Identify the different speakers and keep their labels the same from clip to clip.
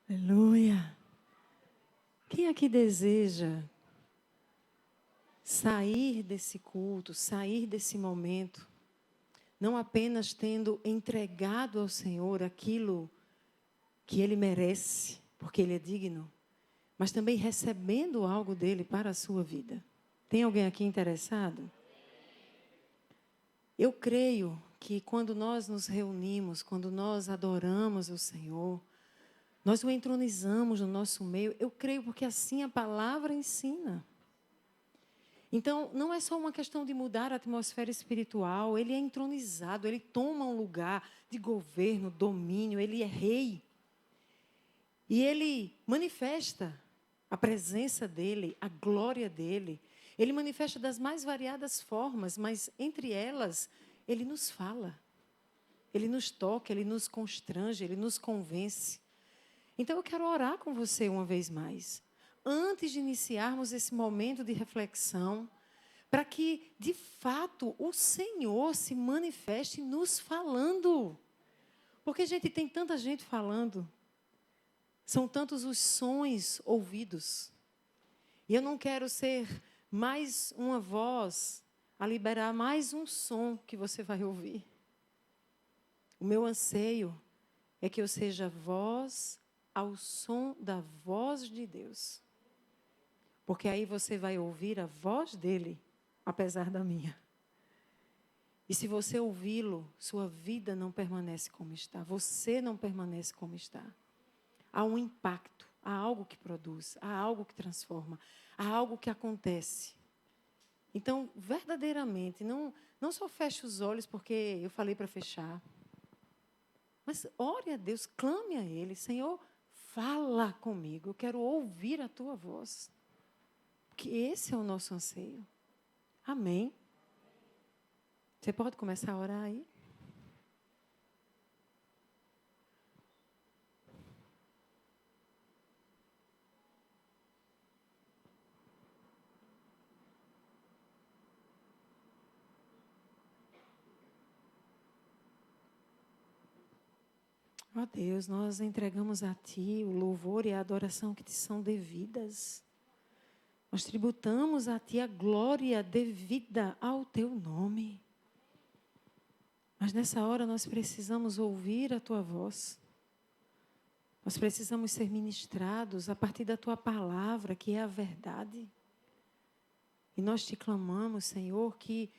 Speaker 1: Aleluia. Quem aqui deseja sair desse culto, sair desse momento, não apenas tendo entregado ao Senhor aquilo que Ele merece, porque Ele é digno, mas também recebendo algo dEle para a sua vida? Tem alguém aqui interessado? Eu creio que quando nós nos reunimos, quando nós adoramos o Senhor, nós o entronizamos no nosso meio. Eu creio porque assim a palavra ensina. Então, não é só uma questão de mudar a atmosfera espiritual. Ele é entronizado, ele toma um lugar de governo, domínio, ele é rei. E ele manifesta a presença dele, a glória dele. Ele manifesta das mais variadas formas, mas entre elas, ele nos fala. Ele nos toca, ele nos constrange, ele nos convence. Então, eu quero orar com você uma vez mais. Antes de iniciarmos esse momento de reflexão, para que, de fato, o Senhor se manifeste nos falando. Porque, gente, tem tanta gente falando. São tantos os sons ouvidos. E eu não quero ser mais uma voz a liberar mais um som que você vai ouvir. O meu anseio é que eu seja voz ao som da voz de Deus. Porque aí você vai ouvir a voz dele, apesar da minha. E se você ouvi-lo, sua vida não permanece como está. Você não permanece como está. Há um impacto, há algo que produz, há algo que transforma, há algo que acontece. Então, verdadeiramente, não só feche os olhos porque eu falei para fechar. Mas ore a Deus, clame a Ele. Senhor, fala comigo, eu quero ouvir a Tua voz. Porque esse é o nosso anseio. Amém? Você pode começar a orar aí? Ó Deus, nós entregamos a Ti o louvor e a adoração que Te são devidas. Nós tributamos a Ti a glória devida ao Teu nome. Mas nessa hora nós precisamos ouvir a Tua voz. Nós precisamos ser ministrados a partir da Tua palavra, que é a verdade. E nós Te clamamos, Senhor, que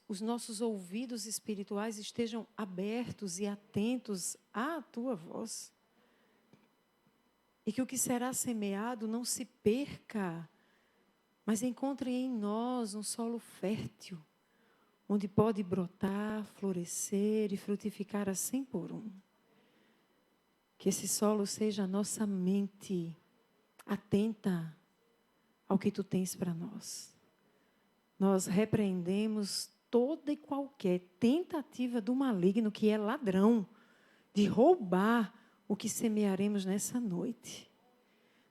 Speaker 1: os nossos ouvidos espirituais estejam abertos e atentos à Tua voz. E que o que será semeado não se perca, mas encontre em nós um solo fértil, onde pode brotar, florescer e frutificar a 100 por 1. Que esse solo seja a nossa mente atenta ao que Tu tens para nós. Nós repreendemos toda e qualquer tentativa do maligno, que é ladrão, de roubar o que semearemos nessa noite.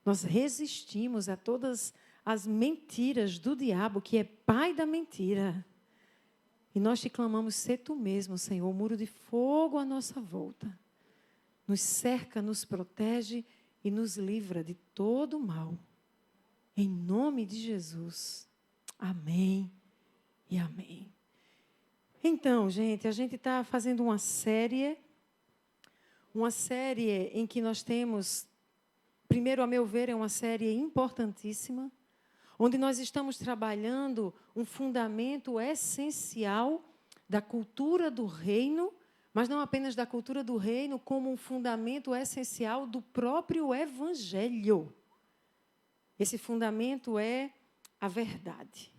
Speaker 1: Nós resistimos a todas as mentiras do diabo, que é pai da mentira. E nós Te clamamos, sê Tu mesmo, Senhor, muro de fogo à nossa volta. Nos cerca, nos protege e nos livra de todo o mal. Em nome de Jesus. Amém e amém. Então, gente, a gente está fazendo uma série em que nós temos, primeiro, a meu ver, é uma série importantíssima, onde nós estamos trabalhando um fundamento essencial da cultura do reino, mas não apenas da cultura do reino, como um fundamento essencial do próprio Evangelho. Esse fundamento é a verdade.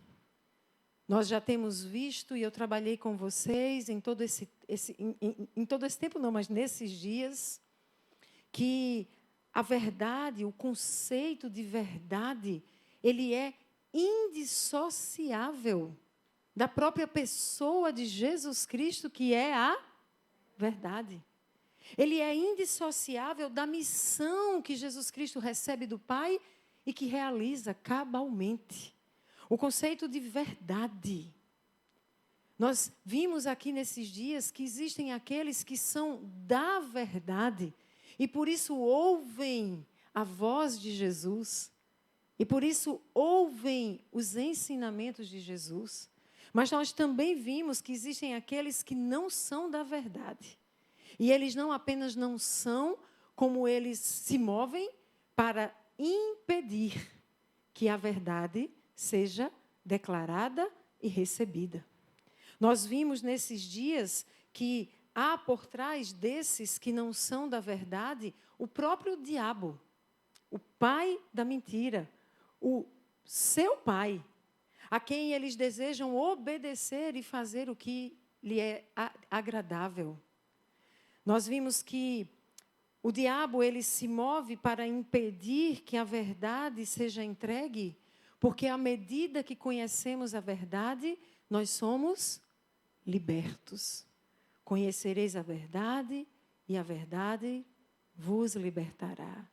Speaker 1: Nós já temos visto, e eu trabalhei com vocês em todo esse tempo, não, mas nesses dias, que a verdade, o conceito de verdade, ele é indissociável da própria pessoa de Jesus Cristo, que é a verdade. Ele é indissociável da missão que Jesus Cristo recebe do Pai e que realiza cabalmente. O conceito de verdade. Nós vimos aqui nesses dias que existem aqueles que são da verdade e por isso ouvem a voz de Jesus, e por isso ouvem os ensinamentos de Jesus. Mas nós também vimos que existem aqueles que não são da verdade. E eles não apenas não são, como eles se movem para impedir que a verdade seja declarada e recebida. Nós vimos nesses dias que há por trás desses que não são da verdade o próprio diabo, o pai da mentira, o seu pai, a quem eles desejam obedecer e fazer o que lhe é agradável. Nós vimos que o diabo ele se move para impedir que a verdade seja entregue, porque à medida que conhecemos a verdade, nós somos libertos. Conhecereis a verdade e a verdade vos libertará.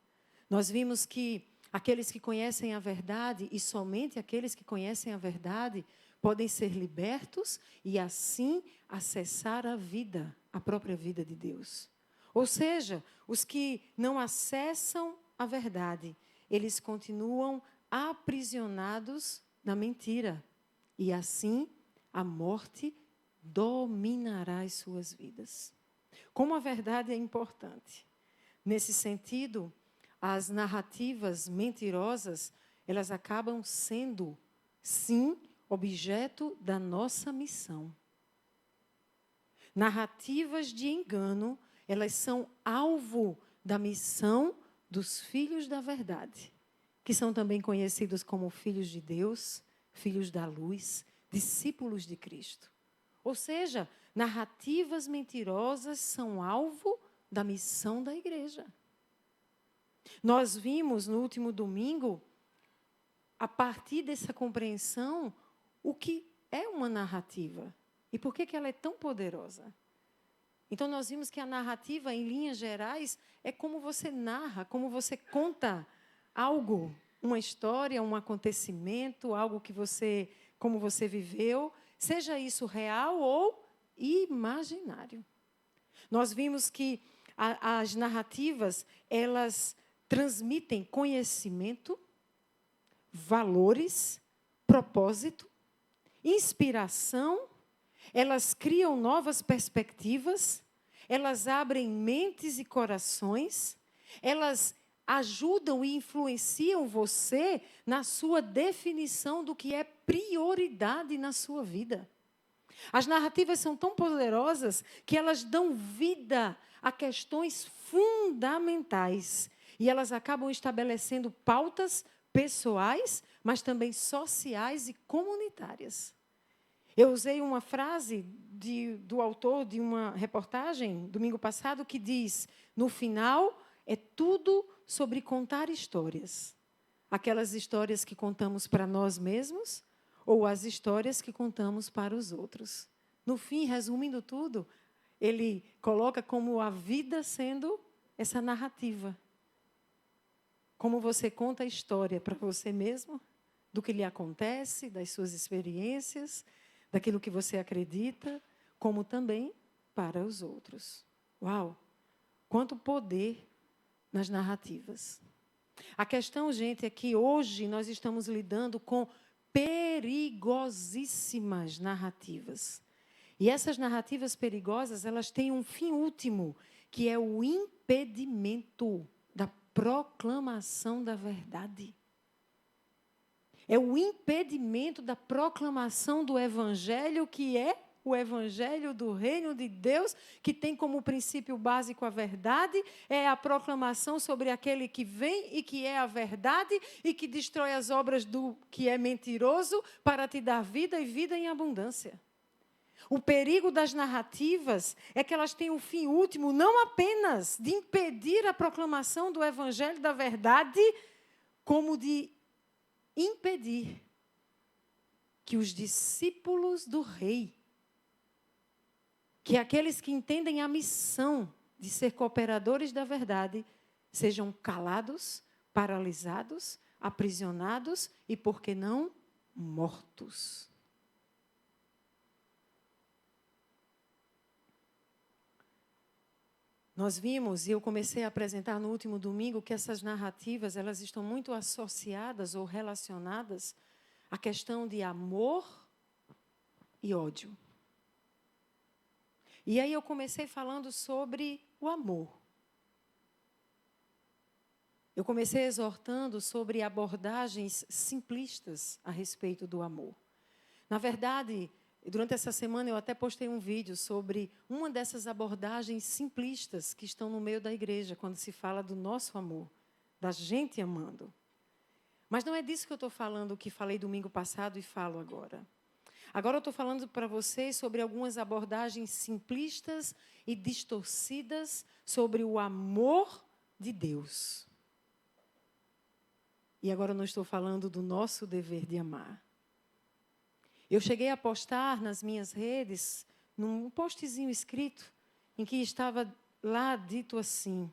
Speaker 1: Nós vimos que aqueles que conhecem a verdade, e somente aqueles que conhecem a verdade, podem ser libertos e assim acessar a vida, a própria vida de Deus. Ou seja, os que não acessam a verdade, eles continuam aprisionados na mentira. E assim a morte dominará as suas vidas. Como a verdade é importante. Nesse sentido, as narrativas mentirosas, elas acabam sendo, sim, objeto da nossa missão. Narrativas de engano, elas são alvo da missão dos filhos da verdade, que são também conhecidos como filhos de Deus, filhos da luz, discípulos de Cristo. Ou seja, narrativas mentirosas são alvo da missão da igreja. Nós vimos no último domingo, a partir dessa compreensão, o que é uma narrativa e por que ela é tão poderosa. Então, nós vimos que a narrativa, em linhas gerais, é como você narra, como você conta algo, uma história, um acontecimento, algo que como você viveu, seja isso real ou imaginário. Nós vimos que as narrativas, elas transmitem conhecimento, valores, propósito, inspiração, elas criam novas perspectivas, elas abrem mentes e corações, elas ajudam e influenciam você na sua definição do que é prioridade na sua vida. As narrativas são tão poderosas que elas dão vida a questões fundamentais e elas acabam estabelecendo pautas pessoais, mas também sociais e comunitárias. Eu usei uma frase do autor de uma reportagem, domingo passado, que diz, no final, é tudo sobre contar histórias. Aquelas histórias que contamos para nós mesmos ou as histórias que contamos para os outros. No fim, resumindo tudo, ele coloca como a vida sendo essa narrativa. Como você conta a história para você mesmo, do que lhe acontece, das suas experiências, daquilo que você acredita, como também para os outros. Uau! Quanto poder nas narrativas. A questão, gente, é que hoje nós estamos lidando com perigosíssimas narrativas. E essas narrativas perigosas, elas têm um fim último, que é o impedimento da proclamação da verdade. É o impedimento da proclamação do Evangelho, que é o Evangelho do Reino de Deus, que tem como princípio básico a verdade, é a proclamação sobre aquele que vem e que é a verdade e que destrói as obras do que é mentiroso para te dar vida e vida em abundância. O perigo das narrativas é que elas têm um fim último, não apenas de impedir a proclamação do Evangelho da verdade, como de impedir que os discípulos do rei, que aqueles que entendem a missão de ser cooperadores da verdade, sejam calados, paralisados, aprisionados e, por que não, mortos. Nós vimos, e eu comecei a apresentar no último domingo, que essas narrativas, elas estão muito associadas ou relacionadas à questão de amor e ódio. E aí eu comecei falando sobre o amor. Eu comecei exortando sobre abordagens simplistas a respeito do amor. Na verdade, durante essa semana eu até postei um vídeo sobre uma dessas abordagens simplistas que estão no meio da igreja, quando se fala do nosso amor, da gente amando. Mas não é disso que eu estou falando, que falei domingo passado e falo agora. Agora eu estou falando para vocês sobre algumas abordagens simplistas e distorcidas sobre o amor de Deus. E agora eu não estou falando do nosso dever de amar. Eu cheguei a postar nas minhas redes, num postzinho escrito, em que estava lá dito assim: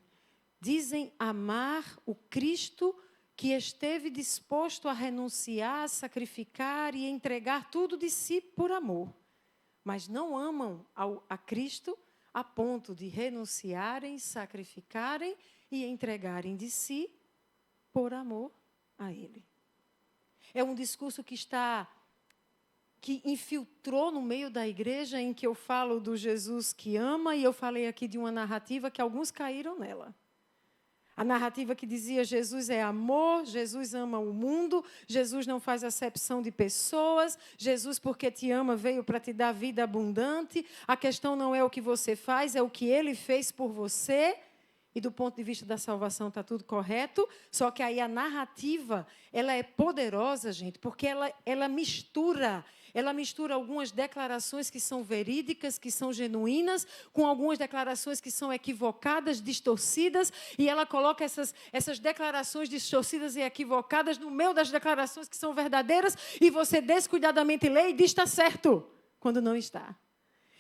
Speaker 1: dizem amar o Cristo que esteve disposto a renunciar, sacrificar e entregar tudo de si por amor. Mas não amam a Cristo a ponto de renunciarem, sacrificarem e entregarem de si por amor a Ele. É um discurso que infiltrou no meio da igreja, em que eu falo do Jesus que ama, e eu falei aqui de uma narrativa que alguns caíram nela. A narrativa que dizia: Jesus é amor, Jesus ama o mundo, Jesus não faz acepção de pessoas, Jesus, porque te ama, veio para te dar vida abundante, a questão não é o que você faz, é o que Ele fez por você. E do ponto de vista da salvação está tudo correto, só que aí a narrativa, ela é poderosa, gente, porque ela mistura algumas declarações que são verídicas, que são genuínas, com algumas declarações que são equivocadas, distorcidas, e ela coloca essas declarações distorcidas e equivocadas no meio das declarações que são verdadeiras, e você descuidadamente lê e diz: está certo, quando não está.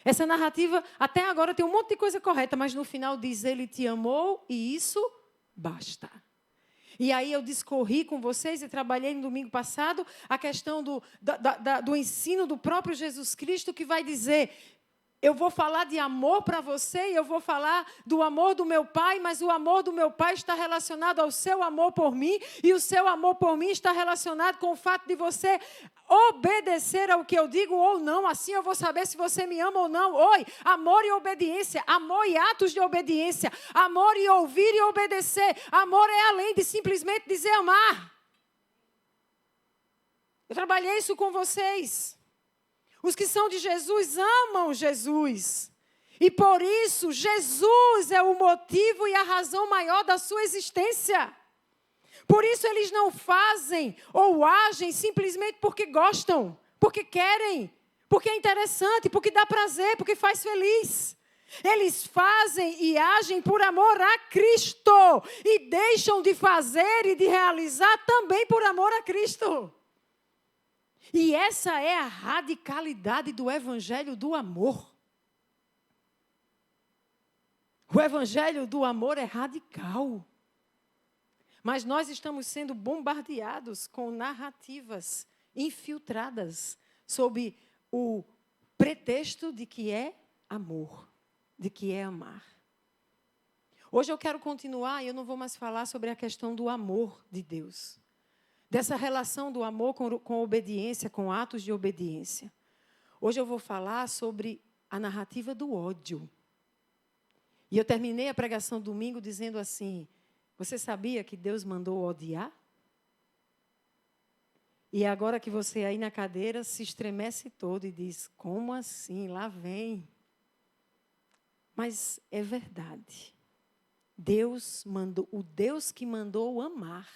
Speaker 1: Essa narrativa, até agora, tem um monte de coisa correta, mas no final diz: Ele te amou e isso basta. E aí eu discorri com vocês e trabalhei no domingo passado a questão do ensino do próprio Jesus Cristo, que vai dizer: eu vou falar de amor para você e eu vou falar do amor do meu Pai, mas o amor do meu Pai está relacionado ao seu amor por mim, e o seu amor por mim está relacionado com o fato de você obedecer ao que eu digo ou não. Assim eu vou saber se você me ama ou não. Oi, amor e obediência, amor e atos de obediência, amor e ouvir e obedecer. Amor é além de simplesmente dizer amar. Eu trabalhei isso com vocês. Os que são de Jesus amam Jesus. E por isso, Jesus é o motivo e a razão maior da sua existência. Por isso eles não fazem ou agem simplesmente porque gostam, porque querem, porque é interessante, porque dá prazer, porque faz feliz. Eles fazem e agem por amor a Cristo e deixam de fazer e de realizar também por amor a Cristo. E essa é a radicalidade do evangelho do amor. O evangelho do amor é radical. Mas nós estamos sendo bombardeados com narrativas infiltradas sob o pretexto de que é amor, de que é amar. Hoje eu quero continuar e eu não vou mais falar sobre a questão do amor de Deus. Dessa relação do amor com obediência, com atos de obediência. Hoje eu vou falar sobre a narrativa do ódio. E eu terminei a pregação domingo dizendo assim: você sabia que Deus mandou odiar? E agora que você aí na cadeira se estremece todo e diz: como assim? Lá vem. Mas é verdade. O Deus que mandou amar,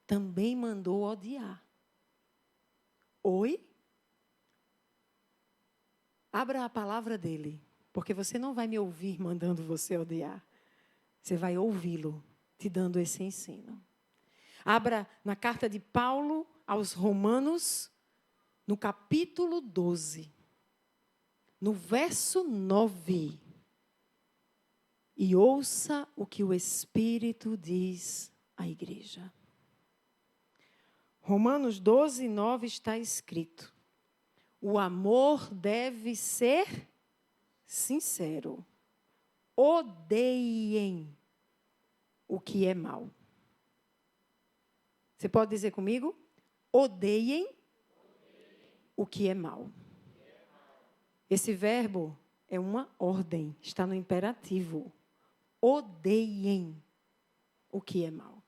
Speaker 1: também mandou odiar. Oi? Abra a palavra dele, porque você não vai me ouvir mandando você odiar. Você vai ouvi-lo te dando esse ensino. Abra na carta de Paulo aos Romanos, no capítulo 12, no verso 9. E ouça o que o Espírito diz à igreja. Romanos 12, 9 está escrito: o amor deve ser sincero. odeiem o que é mal. Você pode dizer comigo? Odeiem o que é mal. Esse verbo é uma ordem, está no imperativo. Odeiem o que é mal.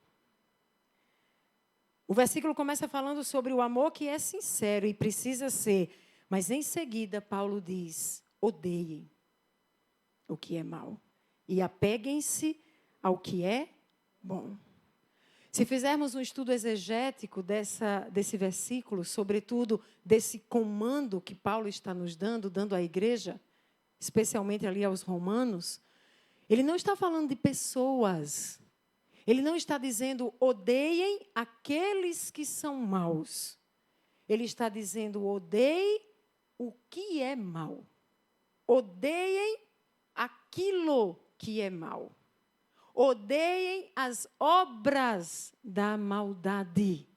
Speaker 1: O versículo começa falando sobre o amor que é sincero e precisa ser. Mas em seguida, Paulo diz, odeiem o que é mal. E apeguem-se ao que é bom. Se fizermos um estudo exegético desse versículo, sobretudo desse comando que Paulo está nos dando à igreja, especialmente ali aos romanos, ele não está falando de pessoas. Ele não está dizendo, odeiem aqueles que são maus. Ele está dizendo, odeiem o que é mal. Odeiem aquilo que é mal. Odeiem as obras da maldade.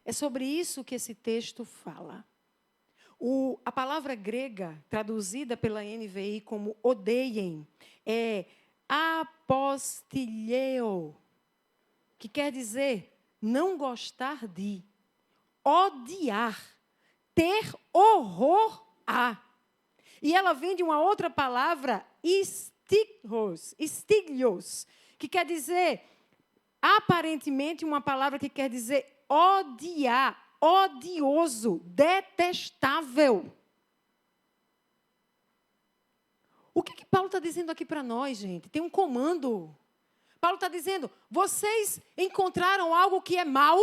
Speaker 1: É sobre isso que esse texto fala. A palavra grega, traduzida pela NVI como odeiem, é apostileo, que quer dizer não gostar de, odiar, ter horror a. E ela vem de uma outra palavra, stigios, que quer dizer, aparentemente, uma palavra que quer dizer odiar, odioso, detestável. O que Paulo está dizendo aqui para nós, gente? Tem um comando. Paulo está dizendo, vocês encontraram algo que é mal?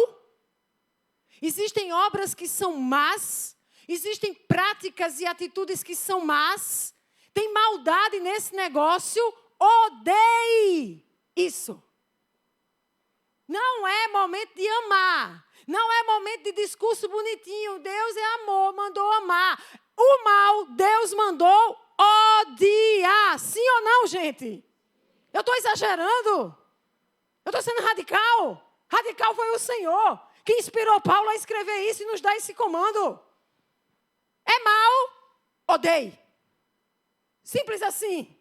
Speaker 1: Existem obras que são más? Existem práticas e atitudes que são más? Tem maldade nesse negócio? Odeie isso. Não é momento de amar. Não é momento de discurso bonitinho. Deus é amor, mandou amar. O mal, Deus mandou odiar. Sim ou não, gente? Eu estou exagerando? Eu estou sendo radical? Radical foi o Senhor que inspirou Paulo a escrever isso e nos dar esse comando. É mal, odeie. Simples assim.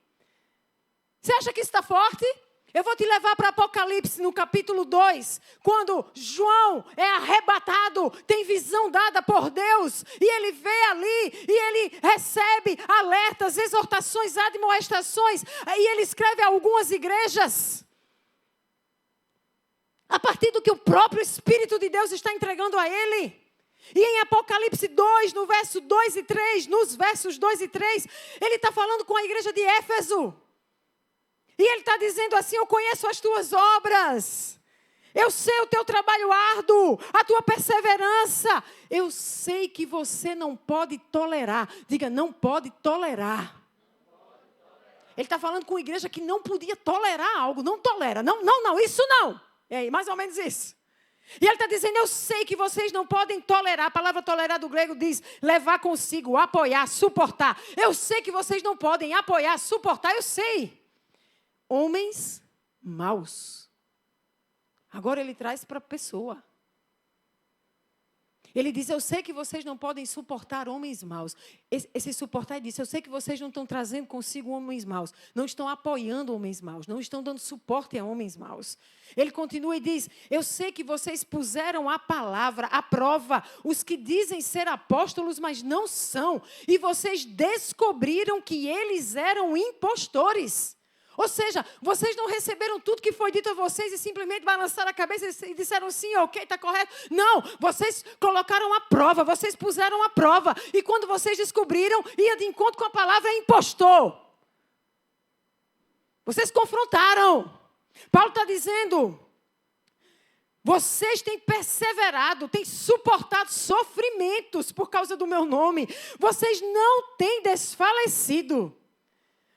Speaker 1: Você acha que isso está forte? Eu vou te levar para Apocalipse, no capítulo 2, quando João é arrebatado, tem visão dada por Deus, e ele vê ali, e ele recebe alertas, exortações, admoestações, e ele escreve a algumas igrejas, a partir do que o próprio Espírito de Deus está entregando a ele. E em Apocalipse 2, no verso 2 e 3, nos versos 2 e 3, ele está falando com a igreja de Éfeso. E ele está dizendo assim, eu conheço as tuas obras. Eu sei o teu trabalho árduo, a tua perseverança. Eu sei que você não pode tolerar. Diga, não pode tolerar. Ele está falando com a igreja que não podia tolerar algo. Não tolera. Não, isso não. É mais ou menos isso. E ele está dizendo, eu sei que vocês não podem tolerar. A palavra tolerar do grego diz levar consigo, apoiar, suportar. Eu sei que vocês não podem apoiar, suportar, eu sei. Homens maus. Agora ele traz para a pessoa. Ele diz, eu sei que vocês não podem suportar homens maus. Esse suportar, ele disse, eu sei que vocês não estão trazendo consigo homens maus. Não estão apoiando homens maus. Não estão dando suporte a homens maus. Ele continua e diz, eu sei que vocês puseram a palavra, a prova, os que dizem ser apóstolos, mas não são. E vocês descobriram que eles eram impostores. Ou seja, vocês não receberam tudo que foi dito a vocês e simplesmente balançaram a cabeça e disseram sim, ok, está correto. Não, vocês colocaram a prova, vocês puseram a prova. E quando vocês descobriram, ia de encontro com a palavra impostor. Vocês confrontaram. Paulo está dizendo, vocês têm perseverado, têm suportado sofrimentos por causa do meu nome. Vocês não têm desfalecido.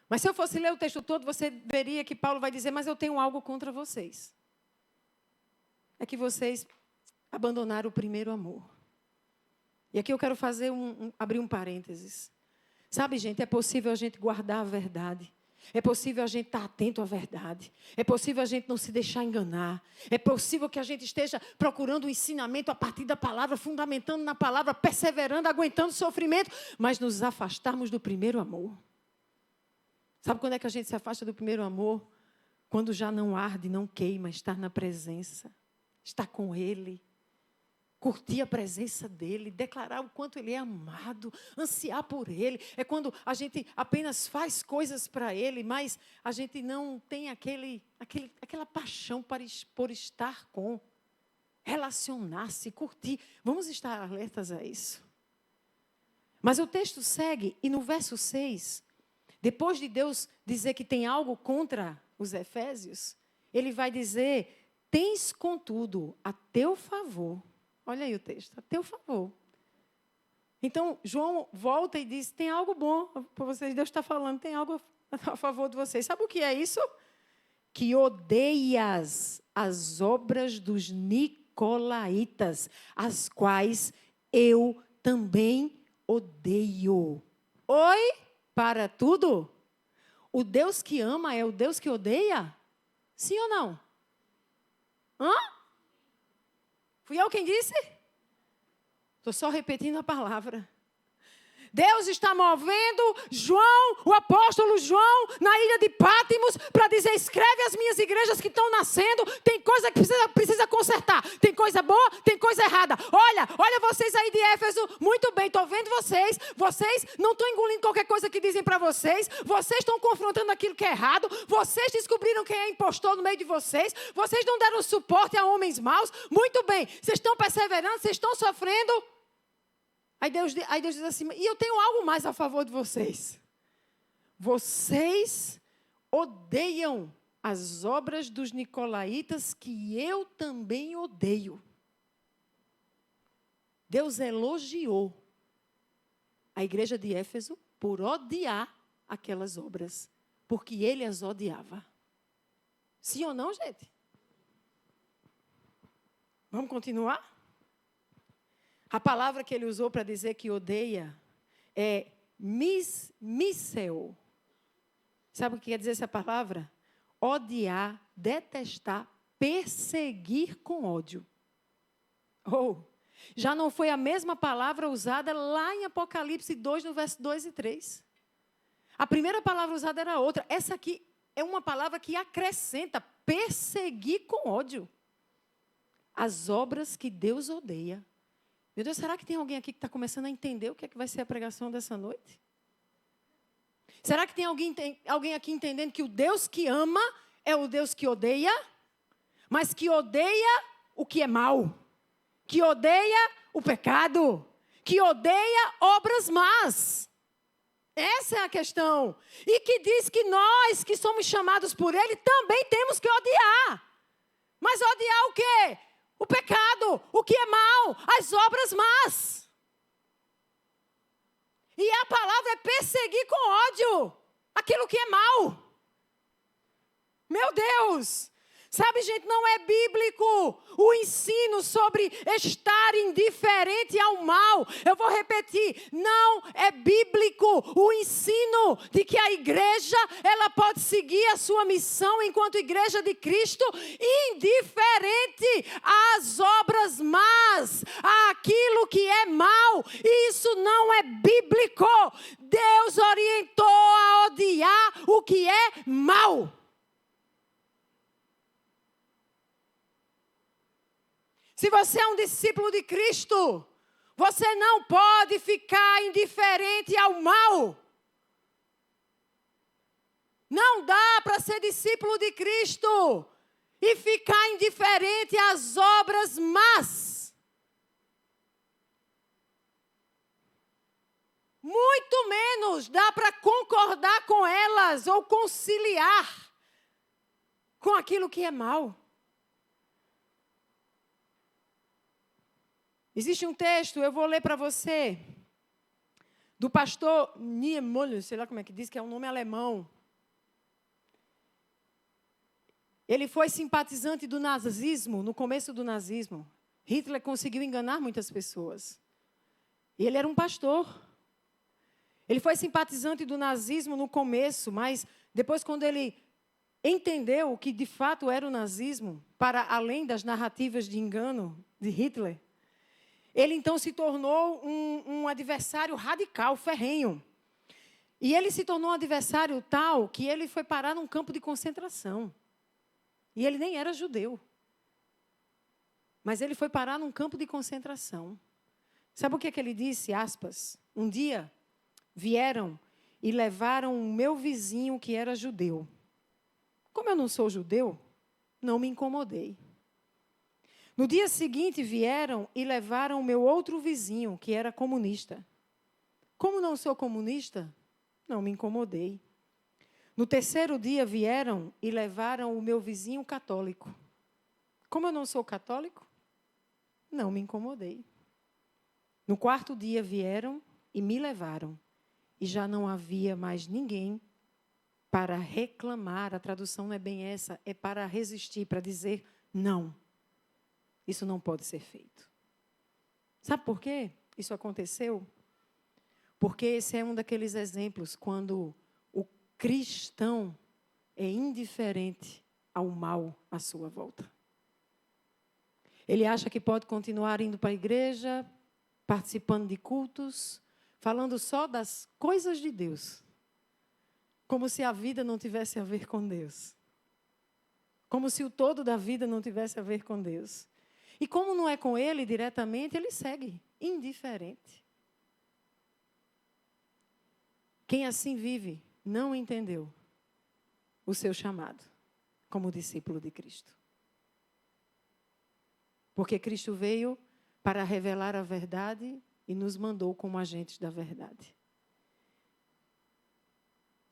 Speaker 1: Mas se eu fosse ler o texto todo, você veria que Paulo vai dizer, mas eu tenho algo contra vocês. É que vocês abandonaram o primeiro amor. E aqui eu quero fazer abrir um parênteses. Sabe, gente, é possível a gente guardar a verdade. É possível a gente estar atento à verdade. É possível a gente não se deixar enganar. É possível que a gente esteja procurando o ensinamento a partir da palavra, fundamentando na palavra, perseverando, aguentando o sofrimento, mas nos afastarmos do primeiro amor. Sabe quando é que a gente se afasta do primeiro amor? Quando já não arde, não queima, estar na presença, estar com Ele, curtir a presença dEle, declarar o quanto Ele é amado, ansiar por Ele. É quando a gente apenas faz coisas para Ele, mas a gente não tem aquela paixão por estar com, relacionar-se, curtir. Vamos estar alertas a isso. Mas o texto segue e no verso 6, depois de Deus dizer que tem algo contra os efésios, Ele vai dizer, tens contudo a teu favor. Olha aí o texto, a teu favor. Então, João volta e diz, tem algo bom para vocês, Deus está falando, tem algo a favor de vocês. Sabe o que é isso? Que odeias as obras dos nicolaítas, as quais eu também odeio. Oi? Para tudo? O Deus que ama é o Deus que odeia? Sim ou não? Hã? Fui eu quem disse? Estou só repetindo a palavra. Deus está movendo João, o apóstolo João, na ilha de Pátimos, para dizer, escreve as minhas igrejas que estão nascendo, tem coisa que precisa consertar, tem coisa boa, tem coisa errada. Olha vocês aí de Éfeso, muito bem, estou vendo vocês não estão engolindo qualquer coisa que dizem para vocês estão confrontando aquilo que é errado, vocês descobriram quem é impostor no meio de vocês não deram suporte a homens maus, muito bem, vocês estão perseverando, vocês estão sofrendo. Aí Deus diz assim, e eu tenho algo mais a favor de vocês. Vocês odeiam as obras dos nicolaítas que eu também odeio. Deus elogiou a igreja de Éfeso por odiar aquelas obras, porque ele as odiava. Sim ou não, gente? Vamos continuar? A palavra que ele usou para dizer que odeia é miseu. Sabe o que quer dizer essa palavra? Odiar, detestar, perseguir com ódio. Já não foi a mesma palavra usada lá em Apocalipse 2, no verso 2 e 3. A primeira palavra usada era outra. Essa aqui é uma palavra que acrescenta, perseguir com ódio. As obras que Deus odeia. Meu Deus, será que tem alguém aqui que está começando a entender o que é que vai ser a pregação dessa noite? Será que tem alguém aqui entendendo que o Deus que ama é o Deus que odeia, mas que odeia o que é mau, que odeia o pecado, que odeia obras más? Essa é a questão. E que diz que nós que somos chamados por Ele também temos que odiar. Mas odiar o quê? O pecado, o que é mal, as obras más. E a palavra é perseguir com ódio aquilo que é mal. Meu Deus! Sabe, gente, não é bíblico o ensino sobre estar indiferente ao mal. Eu vou repetir, não é bíblico o ensino de que a igreja, ela pode seguir a sua missão enquanto igreja de Cristo, indiferente às obras más, àquilo que é mal. Isso não é bíblico. Deus orientou a odiar o que é mal. Se você é um discípulo de Cristo, você não pode ficar indiferente ao mal. Não dá para ser discípulo de Cristo e ficar indiferente às obras más. Muito menos dá para concordar com elas ou conciliar com aquilo que é mal. Existe um texto, eu vou ler para você, do pastor Niemöller, sei lá como é que diz, que é um nome alemão. Ele foi simpatizante do nazismo, no começo do nazismo. Hitler conseguiu enganar muitas pessoas. E ele era um pastor. Ele foi simpatizante do nazismo no começo, mas depois, quando ele entendeu o que de fato era o nazismo, para além das narrativas de engano de Hitler, ele então se tornou um adversário radical, ferrenho. E ele se tornou um adversário tal que ele foi parar num campo de concentração. E ele nem era judeu. Mas ele foi parar num campo de concentração. Sabe o que ele disse? Aspas. Um dia vieram e levaram o meu vizinho que era judeu. Como eu não sou judeu, não me incomodei. No dia seguinte vieram e levaram o meu outro vizinho, que era comunista. Como não sou comunista, não me incomodei. No terceiro dia vieram e levaram o meu vizinho católico. Como eu não sou católico, não me incomodei. No quarto dia vieram e me levaram. E já não havia mais ninguém para reclamar. A tradução não é bem essa, é para resistir, para dizer não. Isso não pode ser feito. Sabe por quê isso aconteceu? Porque esse é um daqueles exemplos quando o cristão é indiferente ao mal à sua volta. Ele acha que pode continuar indo para a igreja, participando de cultos, falando só das coisas de Deus, como se a vida não tivesse a ver com Deus. Como se o todo da vida não tivesse a ver com Deus. E como não é com ele diretamente, ele segue indiferente. Quem assim vive não entendeu o seu chamado como discípulo de Cristo. Porque Cristo veio para revelar a verdade e nos mandou como agentes da verdade.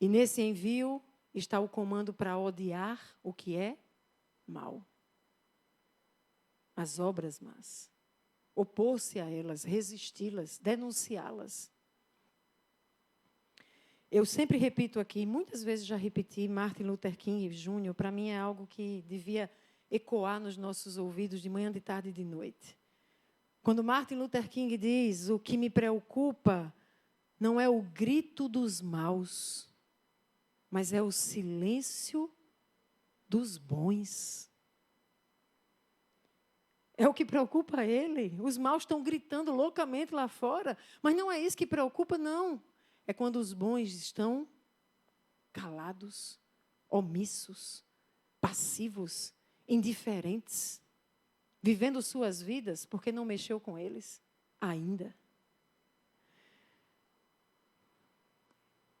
Speaker 1: E nesse envio está o comando para odiar o que é mal. As obras más. Opor-se a elas, resisti-las, denunciá-las. Eu sempre repito aqui, muitas vezes já repeti, Martin Luther King Jr., para mim é algo que devia ecoar nos nossos ouvidos de manhã, de tarde e de noite. Quando Martin Luther King diz, o que me preocupa não é o grito dos maus, mas é o silêncio dos bons. É o que preocupa ele. Os maus estão gritando loucamente lá fora, mas não é isso que preocupa, não. É quando os bons estão calados, omissos, passivos, indiferentes, vivendo suas vidas porque não mexeu com eles ainda.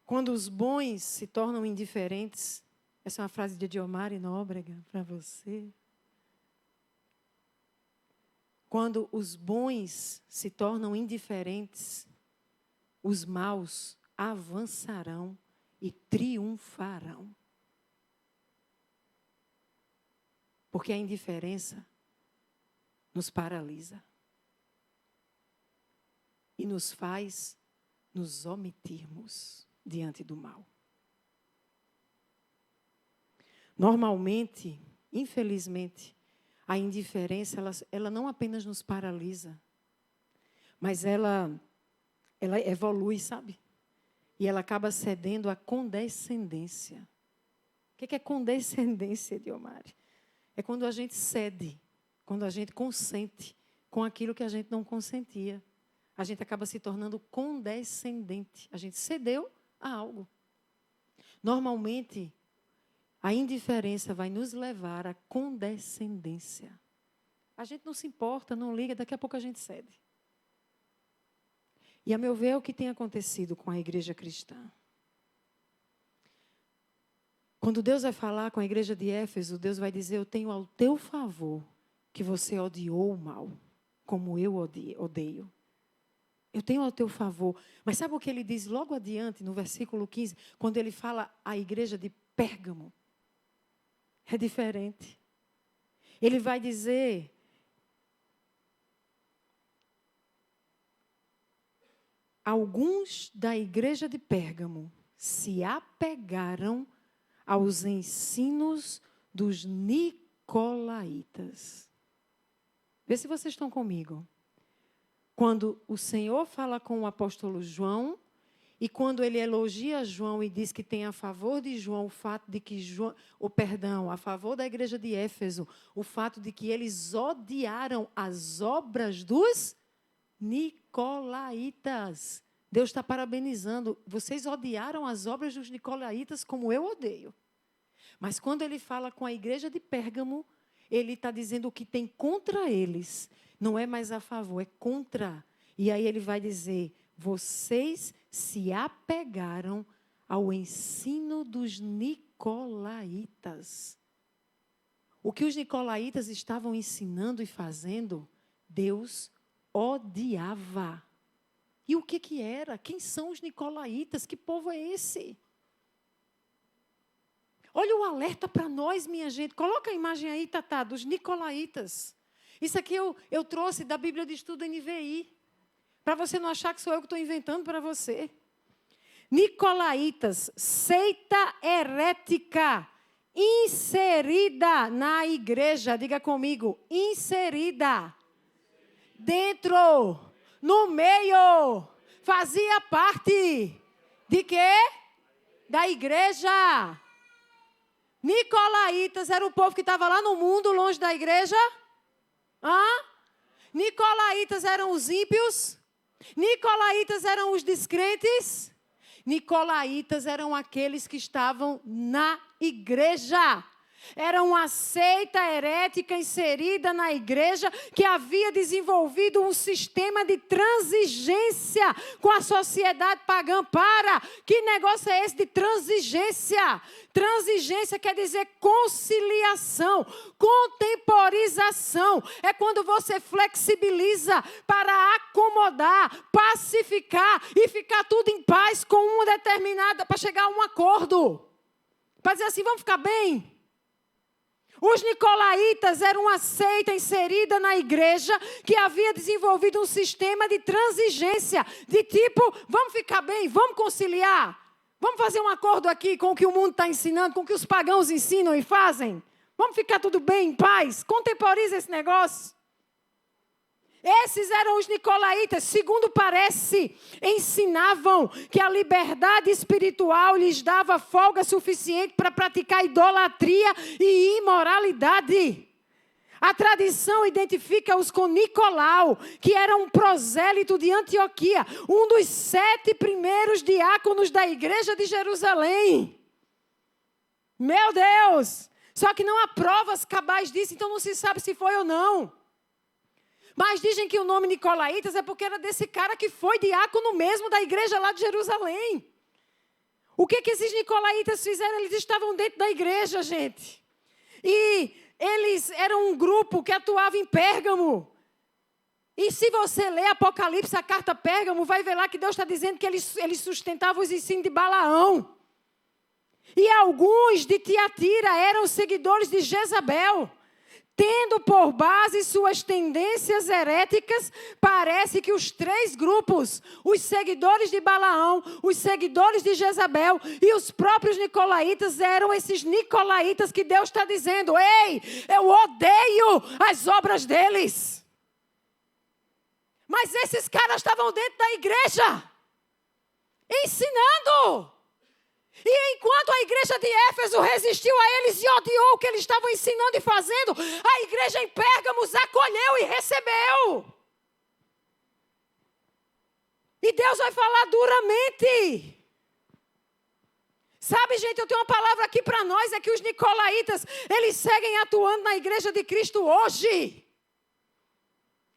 Speaker 1: Quando os bons se tornam indiferentes, essa é uma frase de Diomário Nóbrega para você. Quando os bons se tornam indiferentes, os maus avançarão e triunfarão. Porque a indiferença nos paralisa e nos faz nos omitirmos diante do mal. Normalmente, infelizmente, a indiferença, ela não apenas nos paralisa, mas ela evolui, sabe? E ela acaba cedendo à condescendência. O que é condescendência, Diomário? É quando a gente cede, quando a gente consente com aquilo que a gente não consentia. A gente acaba se tornando condescendente. A gente cedeu a algo. Normalmente, a indiferença vai nos levar à condescendência. A gente não se importa, não liga, daqui a pouco a gente cede. E, a meu ver, é o que tem acontecido com a igreja cristã. Quando Deus vai falar com a igreja de Éfeso, Deus vai dizer, eu tenho ao teu favor que você odiou o mal, como eu odeio. Eu tenho ao teu favor. Mas sabe o que ele diz logo adiante, no versículo 15, quando ele fala à igreja de Pérgamo? É diferente. Ele vai dizer, alguns da igreja de Pérgamo se apegaram aos ensinos dos nicolaítas. Vê se vocês estão comigo. Quando o Senhor fala com o apóstolo João, e quando ele elogia João e diz que tem a favor de João o fato de que a favor da igreja de Éfeso, o fato de que eles odiaram as obras dos nicolaítas. Deus está parabenizando. Vocês odiaram as obras dos nicolaítas como eu odeio. Mas quando ele fala com a igreja de Pérgamo, ele está dizendo o que tem contra eles. Não é mais a favor, é contra. E aí ele vai dizer, vocês se apegaram ao ensino dos nicolaítas. O que os nicolaítas estavam ensinando e fazendo, Deus odiava. E o que era? Quem são os nicolaítas? Que povo é esse? Olha o alerta para nós, minha gente. Coloca a imagem aí, Tatá, dos nicolaítas. Isso aqui eu trouxe da Bíblia de Estudo NVI. Para você não achar que sou eu que estou inventando para você. Nicolaítas, seita herética, inserida na igreja. Diga comigo, inserida. Dentro, no meio, fazia parte de quê? Da igreja. Nicolaítas era o povo que estava lá no mundo, longe da igreja. Nicolaítas eram os ímpios. Nicolaítas eram os descrentes. Nicolaítas eram aqueles que estavam na igreja. Era uma seita herética inserida na igreja que havia desenvolvido um sistema de transigência com a sociedade pagã. Que negócio é esse de transigência? Transigência quer dizer conciliação, contemporização. É quando você flexibiliza para acomodar, pacificar e ficar tudo em paz com uma determinada, para chegar a um acordo. Para dizer assim, vamos ficar bem? Os nicolaítas eram uma seita inserida na igreja que havia desenvolvido um sistema de transigência, de tipo, vamos ficar bem, vamos conciliar, vamos fazer um acordo aqui com o que o mundo está ensinando, com o que os pagãos ensinam e fazem. Vamos ficar tudo bem, em paz, contemporiza esse negócio. Esses eram os nicolaítas, segundo parece, ensinavam que a liberdade espiritual lhes dava folga suficiente para praticar idolatria e imoralidade. A tradição identifica-os com Nicolau, que era um prosélito de Antioquia, um dos 7 primeiros diáconos da igreja de Jerusalém. Meu Deus! Só que não há provas cabais disso, então não se sabe se foi ou não. Mas dizem que o nome Nicolaítas é porque era desse cara que foi diácono mesmo da igreja lá de Jerusalém. O que esses nicolaítas fizeram? Eles estavam dentro da igreja, gente. E eles eram um grupo que atuava em Pérgamo. E se você ler Apocalipse, a carta Pérgamo, vai ver lá que Deus está dizendo que eles sustentavam os ensinos de Balaão. E alguns de Tiatira eram seguidores de Jezabel. Tendo por base suas tendências heréticas, parece que os 3 grupos, os seguidores de Balaão, os seguidores de Jezabel e os próprios nicolaítas, eram esses nicolaítas que Deus está dizendo, ei, eu odeio as obras deles. Mas esses caras estavam dentro da igreja, ensinando. E enquanto a igreja de Éfeso resistiu a eles e odiou o que eles estavam ensinando e fazendo, a igreja em Pérgamo os acolheu e recebeu. E Deus vai falar duramente. Sabe, gente, eu tenho uma palavra aqui para nós, é que os nicolaítas, eles seguem atuando na igreja de Cristo hoje.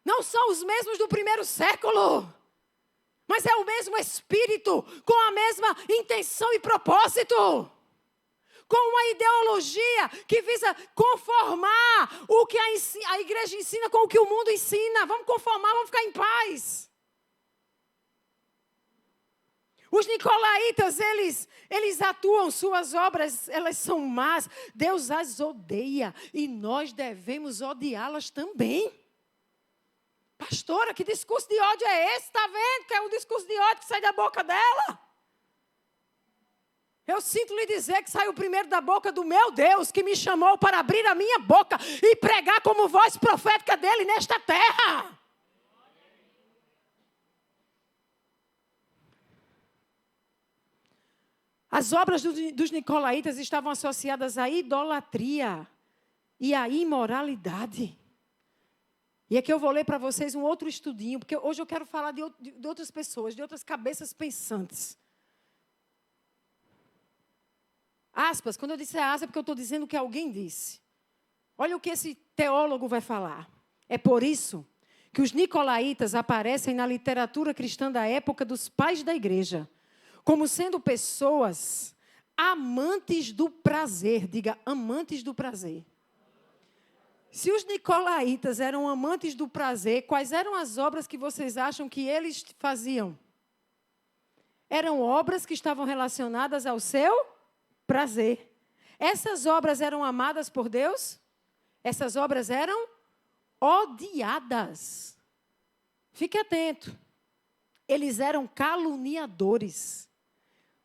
Speaker 1: Não são os mesmos do primeiro século. Mas é o mesmo espírito, com a mesma intenção e propósito. Com uma ideologia que visa conformar o que a igreja ensina com o que o mundo ensina. Vamos conformar, vamos ficar em paz. Os nicolaítas, eles atuam, suas obras, elas são más. Deus as odeia e nós devemos odiá-las também. Pastora, que discurso de ódio é esse? Está vendo que é um discurso de ódio que sai da boca dela? Eu sinto lhe dizer que saiu primeiro da boca do meu Deus, que me chamou para abrir a minha boca e pregar como voz profética dele nesta terra. As obras dos nicolaítas estavam associadas à idolatria e à imoralidade. E aqui eu vou ler para vocês um outro estudinho, porque hoje eu quero falar de outras pessoas, de outras cabeças pensantes. Aspas, quando eu disser aspas, é porque eu estou dizendo o que alguém disse. Olha o que esse teólogo vai falar. É por isso que os nicolaítas aparecem na literatura cristã da época dos pais da igreja, como sendo pessoas amantes do prazer. Diga, amantes do prazer. Se os nicolaítas eram amantes do prazer, quais eram as obras que vocês acham que eles faziam? Eram obras que estavam relacionadas ao seu prazer. Essas obras eram amadas por Deus? Essas obras eram odiadas. Fique atento. Eles eram caluniadores,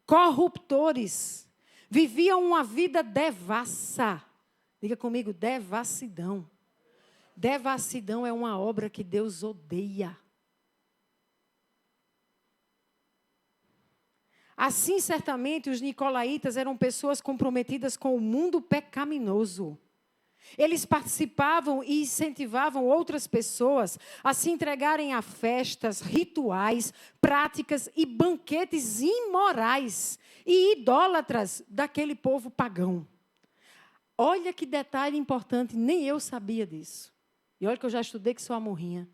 Speaker 1: corruptores, viviam uma vida devassa. Diga comigo, devassidão. Devassidão é uma obra que Deus odeia. Assim, certamente, os nicolaítas eram pessoas comprometidas com o mundo pecaminoso. Eles participavam e incentivavam outras pessoas a se entregarem a festas, rituais, práticas e banquetes imorais e idólatras daquele povo pagão. Olha que detalhe importante, nem eu sabia disso. E olha que eu já estudei que sou a morrinha.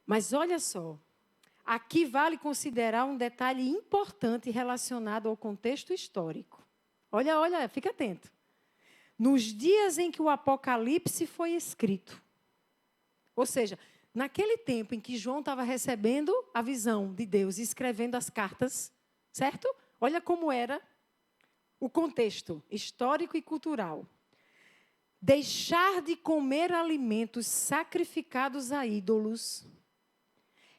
Speaker 1: Mas olha só, aqui vale considerar um detalhe importante relacionado ao contexto histórico. Olha, fica atento. Nos dias em que o Apocalipse foi escrito, ou seja, naquele tempo em que João estava recebendo a visão de Deus e escrevendo as cartas, certo? Olha como era o contexto histórico e cultural. Deixar de comer alimentos sacrificados a ídolos,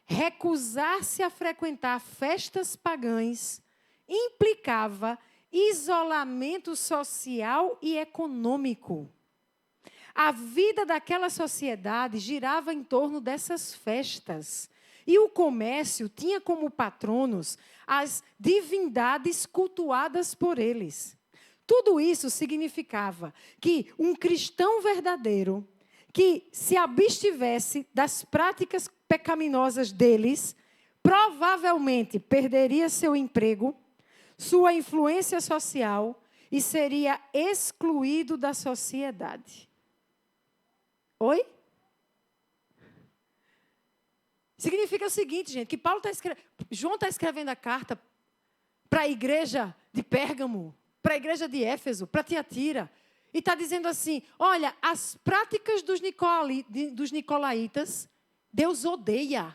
Speaker 1: recusar-se a frequentar festas pagãs, implicava isolamento social e econômico. A vida daquela sociedade girava em torno dessas festas. E o comércio tinha como patronos as divindades cultuadas por eles. Tudo isso significava que um cristão verdadeiro, que se abstivesse das práticas pecaminosas deles, provavelmente perderia seu emprego, sua influência social e seria excluído da sociedade. Oi? Significa o seguinte, gente, que João está escrevendo a carta para a igreja de Pérgamo, para a igreja de Éfeso, para Tiatira, e está dizendo assim, olha, as práticas dos nicolaítas, Deus odeia.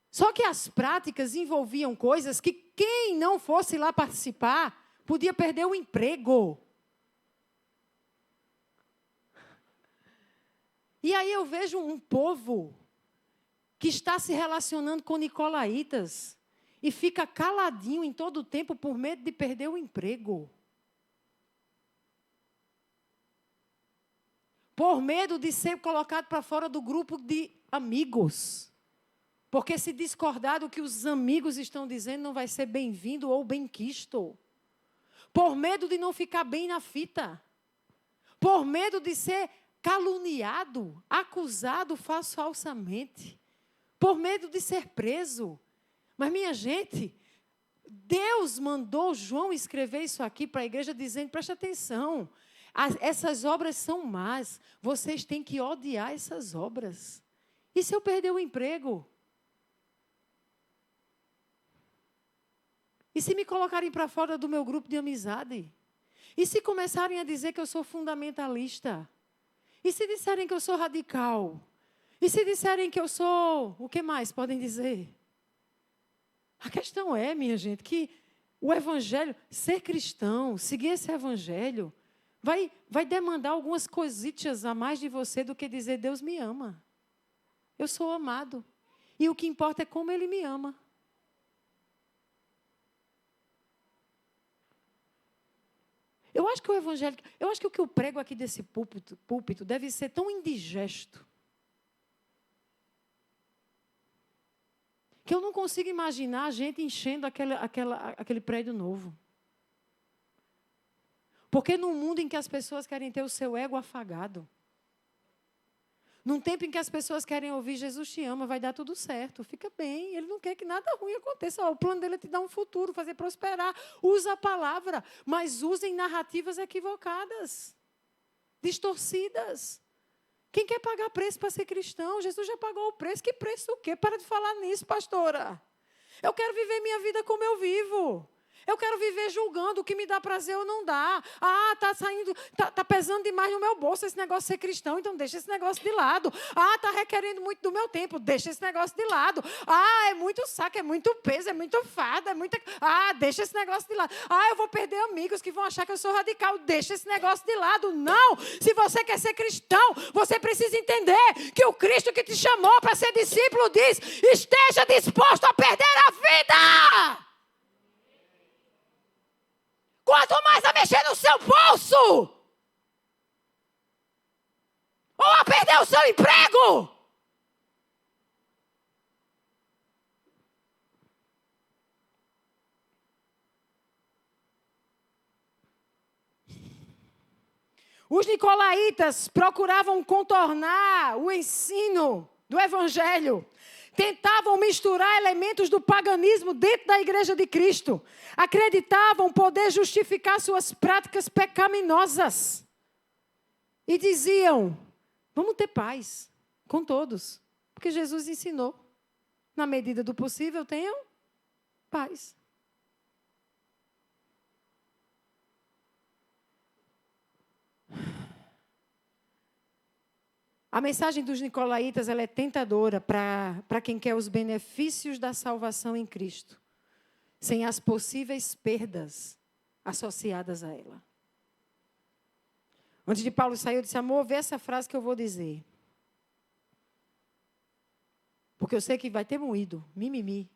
Speaker 1: Só que as práticas envolviam coisas que quem não fosse lá participar podia perder o emprego. E aí eu vejo um povo que está se relacionando com nicolaítas e fica caladinho em todo o tempo por medo de perder o emprego. Por medo de ser colocado para fora do grupo de amigos. Porque se discordar do que os amigos estão dizendo, não vai ser bem-vindo ou bem-quisto. Por medo de não ficar bem na fita. Por medo de ser caluniado, acusado falsamente. Por medo de ser preso. Mas, minha gente, Deus mandou João escrever isso aqui para a igreja dizendo, preste atenção, essas obras são más, vocês têm que odiar essas obras. E se eu perder o emprego? E se me colocarem para fora do meu grupo de amizade? E se começarem a dizer que eu sou fundamentalista? E se disserem que eu sou radical? E se disserem que eu sou... O que mais podem dizer? A questão é, minha gente, que o evangelho, ser cristão, seguir esse evangelho, vai demandar algumas coisitas a mais de você do que dizer Deus me ama. Eu sou amado. E o que importa é como Ele me ama. Eu acho que o que eu prego aqui desse púlpito deve ser tão indigesto que eu não consigo imaginar a gente enchendo aquele prédio novo. Porque num mundo em que as pessoas querem ter o seu ego afagado, Num tempo em que as pessoas querem ouvir Jesus te ama, vai dar tudo certo, fica bem. Ele não quer que nada ruim aconteça. O plano dele é te dar um futuro, fazer prosperar. Usa a palavra, mas usem narrativas equivocadas, distorcidas. Quem quer pagar preço para ser cristão? Jesus já pagou o preço. Que preço o quê? Para de falar nisso, pastora. Eu quero viver minha vida como eu vivo. Eu quero viver julgando o que me dá prazer ou não dá. Está saindo, tá pesando demais no meu bolso esse negócio de ser cristão, então deixa esse negócio de lado. Está requerendo muito do meu tempo, deixa esse negócio de lado. É muito saco, é muito peso, é muito fardo, é muita... deixa esse negócio de lado. Eu vou perder amigos que vão achar que eu sou radical, deixa esse negócio de lado. Não! Se você quer ser cristão, você precisa entender que o Cristo que te chamou para ser discípulo diz, esteja disposto a perder a vida! Quanto mais a mexer no seu bolso, ou a perder o seu emprego. Os nicolaítas procuravam contornar o ensino do evangelho. Tentavam misturar elementos do paganismo dentro da igreja de Cristo. Acreditavam poder justificar suas práticas pecaminosas. E diziam, vamos ter paz com todos. Porque Jesus ensinou, na medida do possível, tenham paz. A mensagem dos nicolaítas ela é tentadora para quem quer os benefícios da salvação em Cristo, sem as possíveis perdas associadas a ela. Antes de Paulo sair, eu disse, amor, vê essa frase que eu vou dizer. Porque eu sei que vai ter moído, mimimi.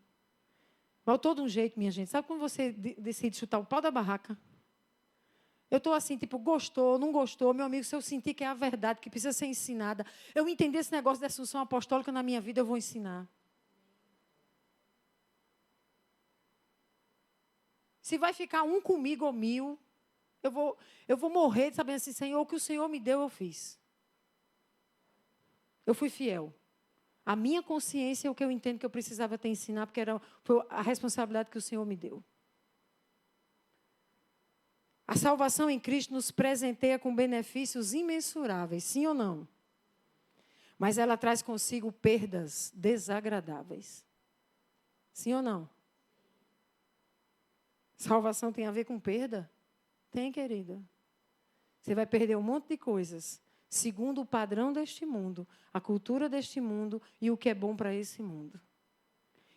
Speaker 1: Voltou de um jeito, minha gente. Sabe quando você decide chutar o pau da barraca? Eu estou assim, tipo, gostou, não gostou. Meu amigo, se eu sentir que é a verdade, que precisa ser ensinada, eu entender esse negócio de assunção apostólica na minha vida, eu vou ensinar. Se vai ficar um comigo ou 1000, eu vou morrer sabendo assim, Senhor, o que o Senhor me deu, eu fiz. Eu fui fiel. A minha consciência é o que eu entendo que eu precisava ter ensinar, porque foi a responsabilidade que o Senhor me deu. A salvação em Cristo nos presenteia com benefícios imensuráveis, sim ou não? Mas ela traz consigo perdas desagradáveis. Sim ou não? Salvação tem a ver com perda? Tem, querida. Você vai perder um monte de coisas, segundo o padrão deste mundo, a cultura deste mundo e o que é bom para esse mundo.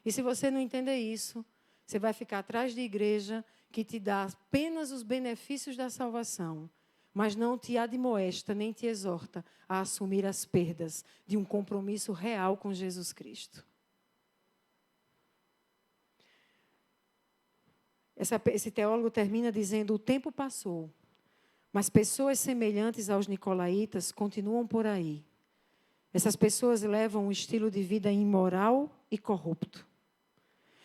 Speaker 1: E se você não entender isso, você vai ficar atrás de igreja que te dá apenas os benefícios da salvação, mas não te admoesta nem te exorta a assumir as perdas de um compromisso real com Jesus Cristo. Esse teólogo termina dizendo, o tempo passou, mas pessoas semelhantes aos nicolaítas continuam por aí. Essas pessoas levam um estilo de vida imoral e corrupto.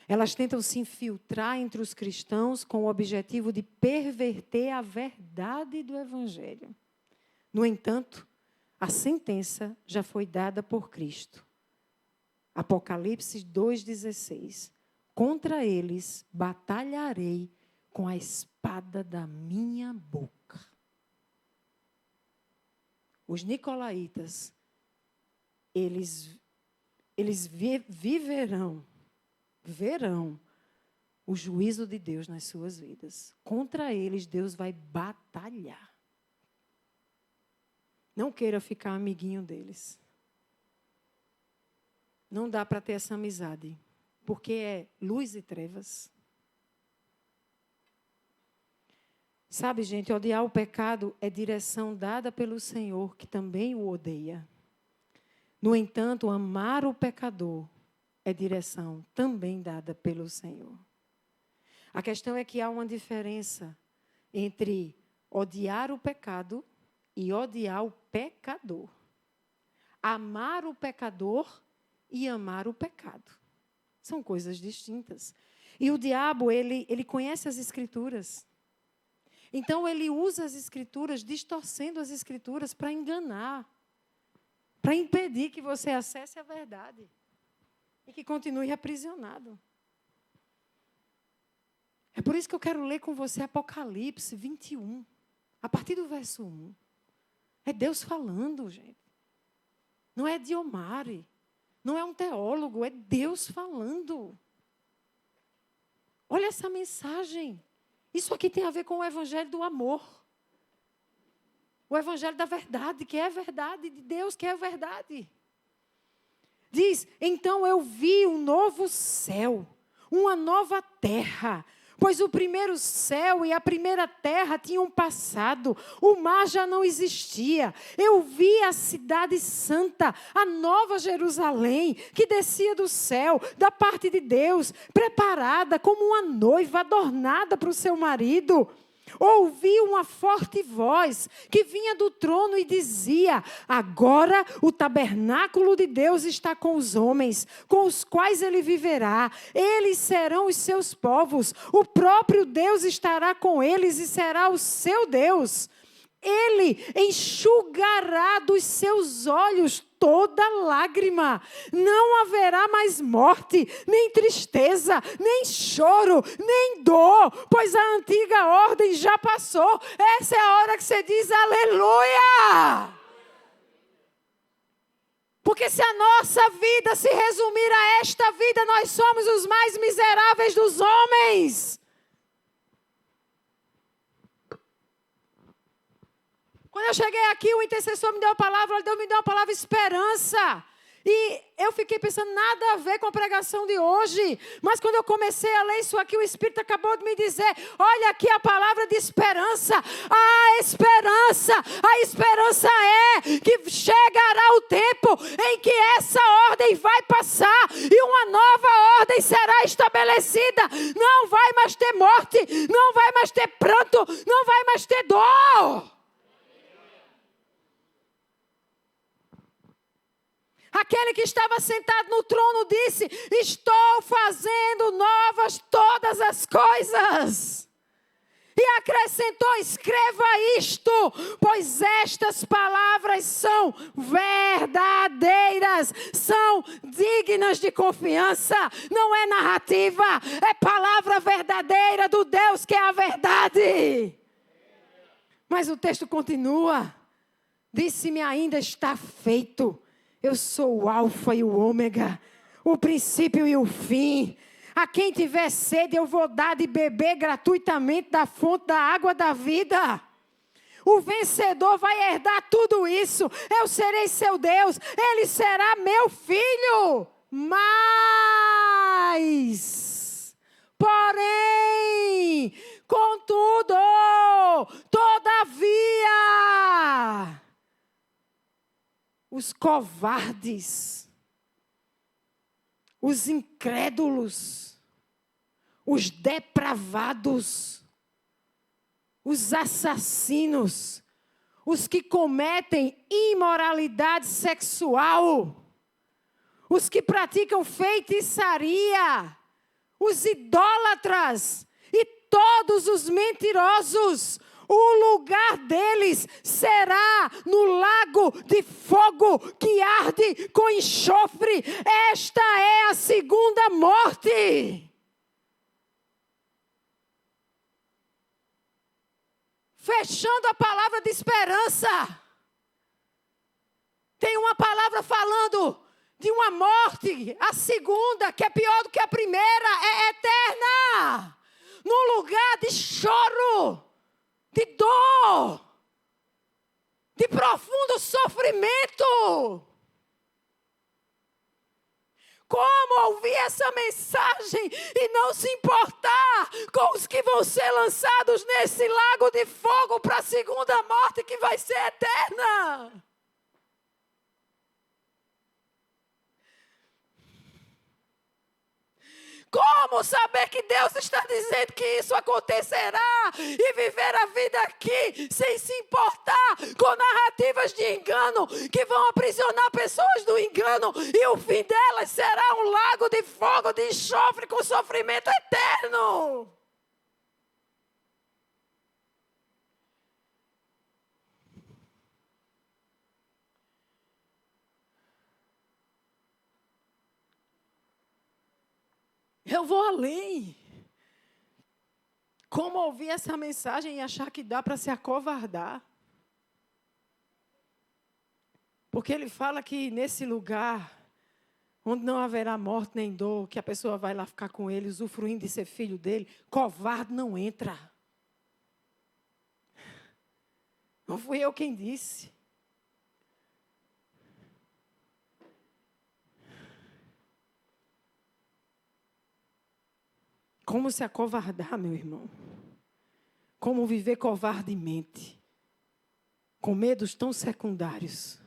Speaker 1: Elas tentam se infiltrar entre os cristãos com o objetivo de perverter a verdade do Evangelho. No entanto, a sentença já foi dada por Cristo. Apocalipse 2,16. Contra eles batalharei com a espada da minha boca. Os nicolaítas, eles verão o juízo de Deus nas suas vidas. Contra eles, Deus vai batalhar. Não queira ficar amiguinho deles. Não dá para ter essa amizade, porque é luz e trevas. Sabe, gente, odiar o pecado é direção dada pelo Senhor, que também o odeia. No entanto, amar o pecador é direção também dada pelo Senhor. A questão é que há uma diferença entre odiar o pecado e odiar o pecador. Amar o pecador e amar o pecado. São coisas distintas. E o diabo, ele conhece as Escrituras. Então, ele usa as Escrituras, distorcendo as Escrituras para enganar, para impedir que você acesse a verdade e que continue aprisionado. É por isso que eu quero ler com você Apocalipse 21, a partir do verso 1. É Deus falando, gente. Não é Diomare, não é um teólogo, é Deus falando. Olha essa mensagem. Isso aqui tem a ver com o evangelho do amor. O evangelho da verdade, que é a verdade de Deus, que é a verdade. Diz, então eu vi um novo céu, uma nova terra, pois o primeiro céu e a primeira terra tinham passado, o mar já não existia. Eu vi a cidade santa, a nova Jerusalém, que descia do céu, da parte de Deus, preparada como uma noiva adornada para o seu marido. Ouvi uma forte voz que vinha do trono e dizia, agora o tabernáculo de Deus está com os homens, com os quais ele viverá. Eles serão os seus povos, o próprio Deus estará com eles e será o seu Deus. Ele enxugará dos seus olhos toda lágrima. Não haverá mais morte, nem tristeza, nem choro, nem dor, pois a antiga ordem já passou. Essa é a hora que você diz aleluia! Porque se a nossa vida se resumir a esta vida, nós somos os mais miseráveis dos homens. Quando eu cheguei aqui, o intercessor me deu a palavra, Deus me deu a palavra esperança. E eu fiquei pensando, nada a ver com a pregação de hoje. Mas quando eu comecei a ler isso aqui, o Espírito acabou de me dizer, olha aqui a palavra de esperança. A esperança é que chegará o tempo em que essa ordem vai passar e uma nova ordem será estabelecida. Não vai mais ter morte, não vai mais ter pranto, não vai mais ter dor. Aquele que estava sentado no trono disse, estou fazendo novas todas as coisas. E acrescentou, escreva isto, pois estas palavras são verdadeiras, são dignas de confiança. Não é narrativa, é palavra verdadeira do Deus que é a verdade. Mas o texto continua, disse-me ainda está feito. Eu sou o alfa e o ômega, o princípio e o fim. A quem tiver sede eu vou dar de beber gratuitamente da fonte da água da vida. O vencedor vai herdar tudo isso. Eu serei seu Deus, ele será meu filho. Mas, porém, contudo, todavia, os covardes, os incrédulos, os depravados, os assassinos, os que cometem imoralidade sexual, os que praticam feitiçaria, os idólatras e todos os mentirosos, o lugar deles será no lago de fogo que arde com enxofre. Esta é a segunda morte. Fechando a palavra de esperança. Tem uma palavra falando de uma morte, a segunda, que é pior do que a primeira, é eterna. Num lugar de choro, de dor, de profundo sofrimento. Como ouvir essa mensagem e não se importar com os que vão ser lançados nesse lago de fogo para a segunda morte que vai ser eterna? Como saber que Deus está dizendo que isso acontecerá e viver a vida aqui sem se importar com narrativas de engano que vão aprisionar pessoas do engano e o fim delas será um lago de fogo, de enxofre com sofrimento eterno? Eu vou além. Como ouvir essa mensagem e achar que dá para se acovardar? Porque ele fala que nesse lugar, onde não haverá morte nem dor, que a pessoa vai lá ficar com ele, usufruindo de ser filho dele, covarde não entra. Não fui eu quem disse. Como se acovardar, meu irmão? Como viver covardemente? Com medos tão secundários.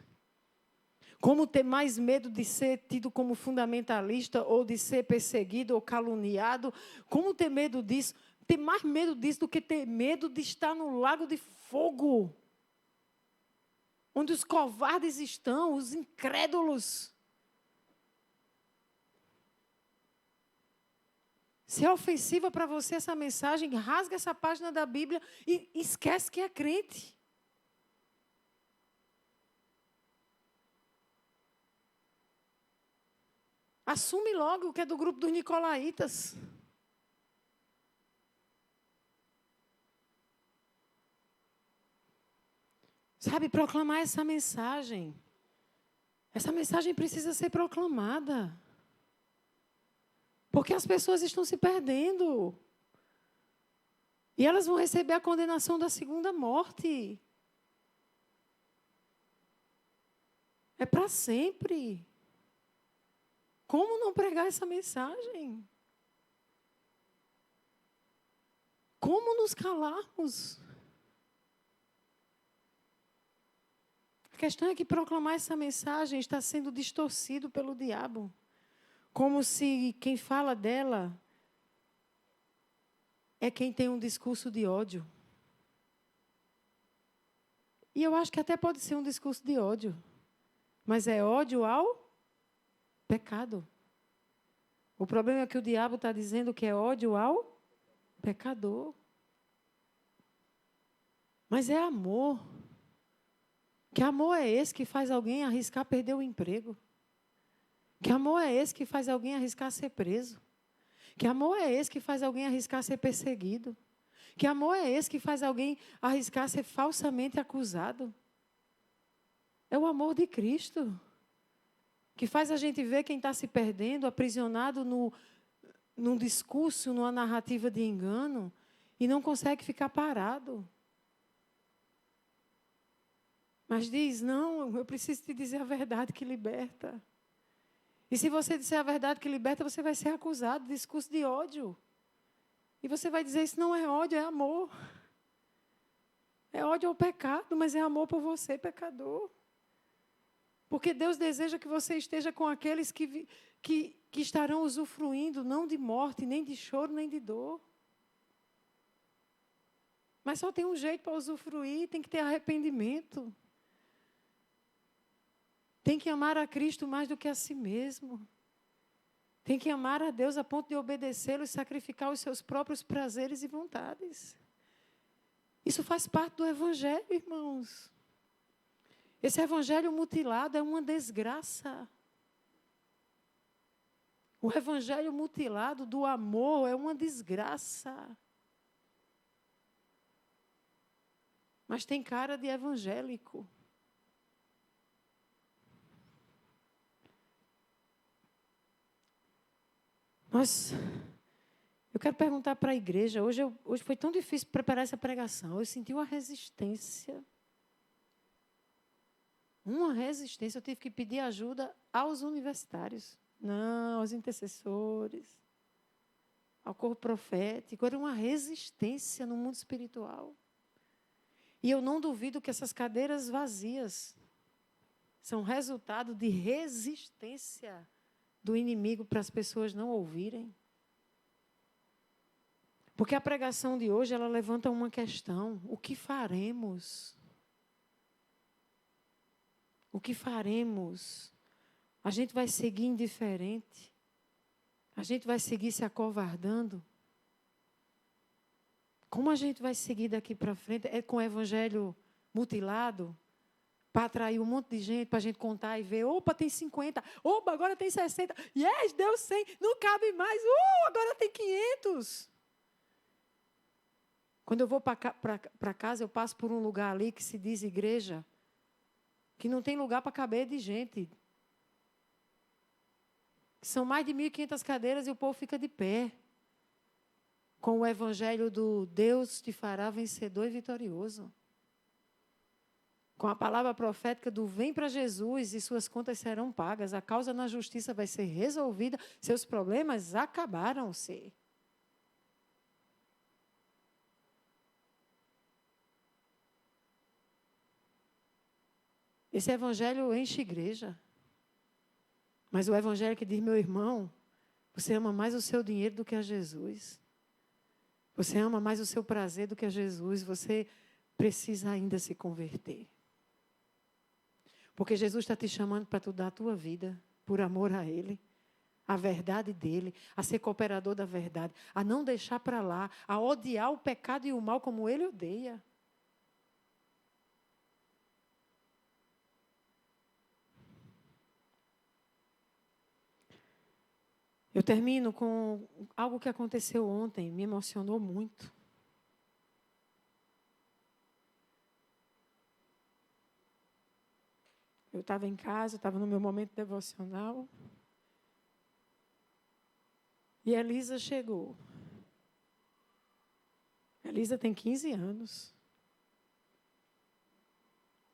Speaker 1: Como ter mais medo de ser tido como fundamentalista ou de ser perseguido ou caluniado? Como ter medo disso? Ter mais medo disso do que ter medo de estar no lago de fogo. Onde os covardes estão, os incrédulos. Se é ofensiva para você essa mensagem, rasga essa página da Bíblia e esquece que é crente. Assume logo que é do grupo dos nicolaítas. Sabe, proclamar essa mensagem. Essa mensagem precisa ser proclamada. Porque as pessoas estão se perdendo. E elas vão receber a condenação da segunda morte. É para sempre. Como não pregar essa mensagem? Como nos calarmos? A questão é que proclamar essa mensagem está sendo distorcido pelo diabo. Como se quem fala dela é quem tem um discurso de ódio. E eu acho que até pode ser um discurso de ódio. Mas é ódio ao pecado. O problema é que o diabo está dizendo que é ódio ao pecador. Mas é amor. Que amor é esse que faz alguém arriscar perder o emprego? Que amor é esse que faz alguém arriscar ser preso? Que amor é esse que faz alguém arriscar ser perseguido? Que amor é esse que faz alguém arriscar ser falsamente acusado? É o amor de Cristo. Que faz a gente ver quem está se perdendo, aprisionado num discurso, numa narrativa de engano, e não consegue ficar parado. Mas diz, não, eu preciso te dizer a verdade que liberta. E se você disser a verdade que liberta, você vai ser acusado de discurso de ódio. E você vai dizer, isso não é ódio, é amor. É ódio ao pecado, mas é amor por você, pecador. Porque Deus deseja que você esteja com aqueles que estarão usufruindo, não de morte, nem de choro, nem de dor. Mas só tem um jeito para usufruir, tem que ter arrependimento. Tem que amar a Cristo mais do que a si mesmo. Tem que amar a Deus a ponto de obedecê-lo e sacrificar os seus próprios prazeres e vontades. Isso faz parte do Evangelho, irmãos. Esse Evangelho mutilado é uma desgraça. O Evangelho mutilado do amor é uma desgraça. Mas tem cara de evangélico. Mas eu quero perguntar para a igreja. Hoje foi tão difícil preparar essa pregação. Eu senti uma resistência. Uma resistência. Eu tive que pedir ajuda aos universitários. Não, aos intercessores. Ao corpo profético. Era uma resistência no mundo espiritual. E eu não duvido que essas cadeiras vazias são resultado de resistência do inimigo para as pessoas não ouvirem. Porque a pregação de hoje, ela levanta uma questão. O que faremos? O que faremos? A gente vai seguir indiferente? A gente vai seguir se acovardando? Como a gente vai seguir daqui para frente? É com o evangelho mutilado? para atrair um monte de gente, para a gente contar e ver, opa, tem 50, opa, agora tem 60, yes, deu 100, não cabe mais, agora tem 500. Quando eu vou para casa, eu passo por um lugar ali que se diz igreja, que não tem lugar para caber de gente. São mais de 1.500 cadeiras e o povo fica de pé. Com o evangelho do Deus te fará vencedor e vitorioso. Com a palavra profética do vem para Jesus e suas contas serão pagas. A causa na justiça vai ser resolvida. Seus problemas acabaram-se. Esse evangelho enche igreja. Mas o evangelho que diz, meu irmão, você ama mais o seu dinheiro do que a Jesus. Você ama mais o seu prazer do que a Jesus. Você precisa ainda se converter. Porque Jesus está te chamando para tu dar a tua vida, por amor a Ele, a verdade dEle, a ser cooperador da verdade, a não deixar para lá, a odiar o pecado e o mal como Ele odeia. Eu termino com algo que aconteceu ontem, me emocionou muito. Eu estava em casa, estava no meu momento devocional. E a Elisa chegou. A Elisa tem 15 anos.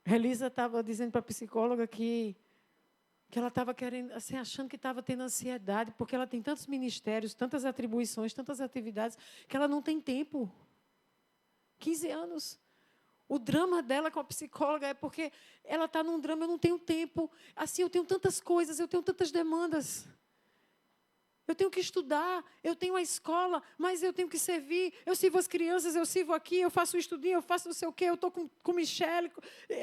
Speaker 1: A Elisa estava dizendo para a psicóloga que ela estava querendo, assim, achando que estava tendo ansiedade, porque ela tem tantos ministérios, tantas atribuições, tantas atividades, que ela não tem tempo. 15 anos. O drama dela com a psicóloga é porque ela está num drama, eu não tenho tempo. Assim, eu tenho tantas coisas, eu tenho tantas demandas. Eu tenho que estudar, eu tenho a escola, mas eu tenho que servir. Eu sirvo as crianças, eu sirvo aqui, eu faço um estudinho, eu faço não sei o quê. Eu estou com Michele,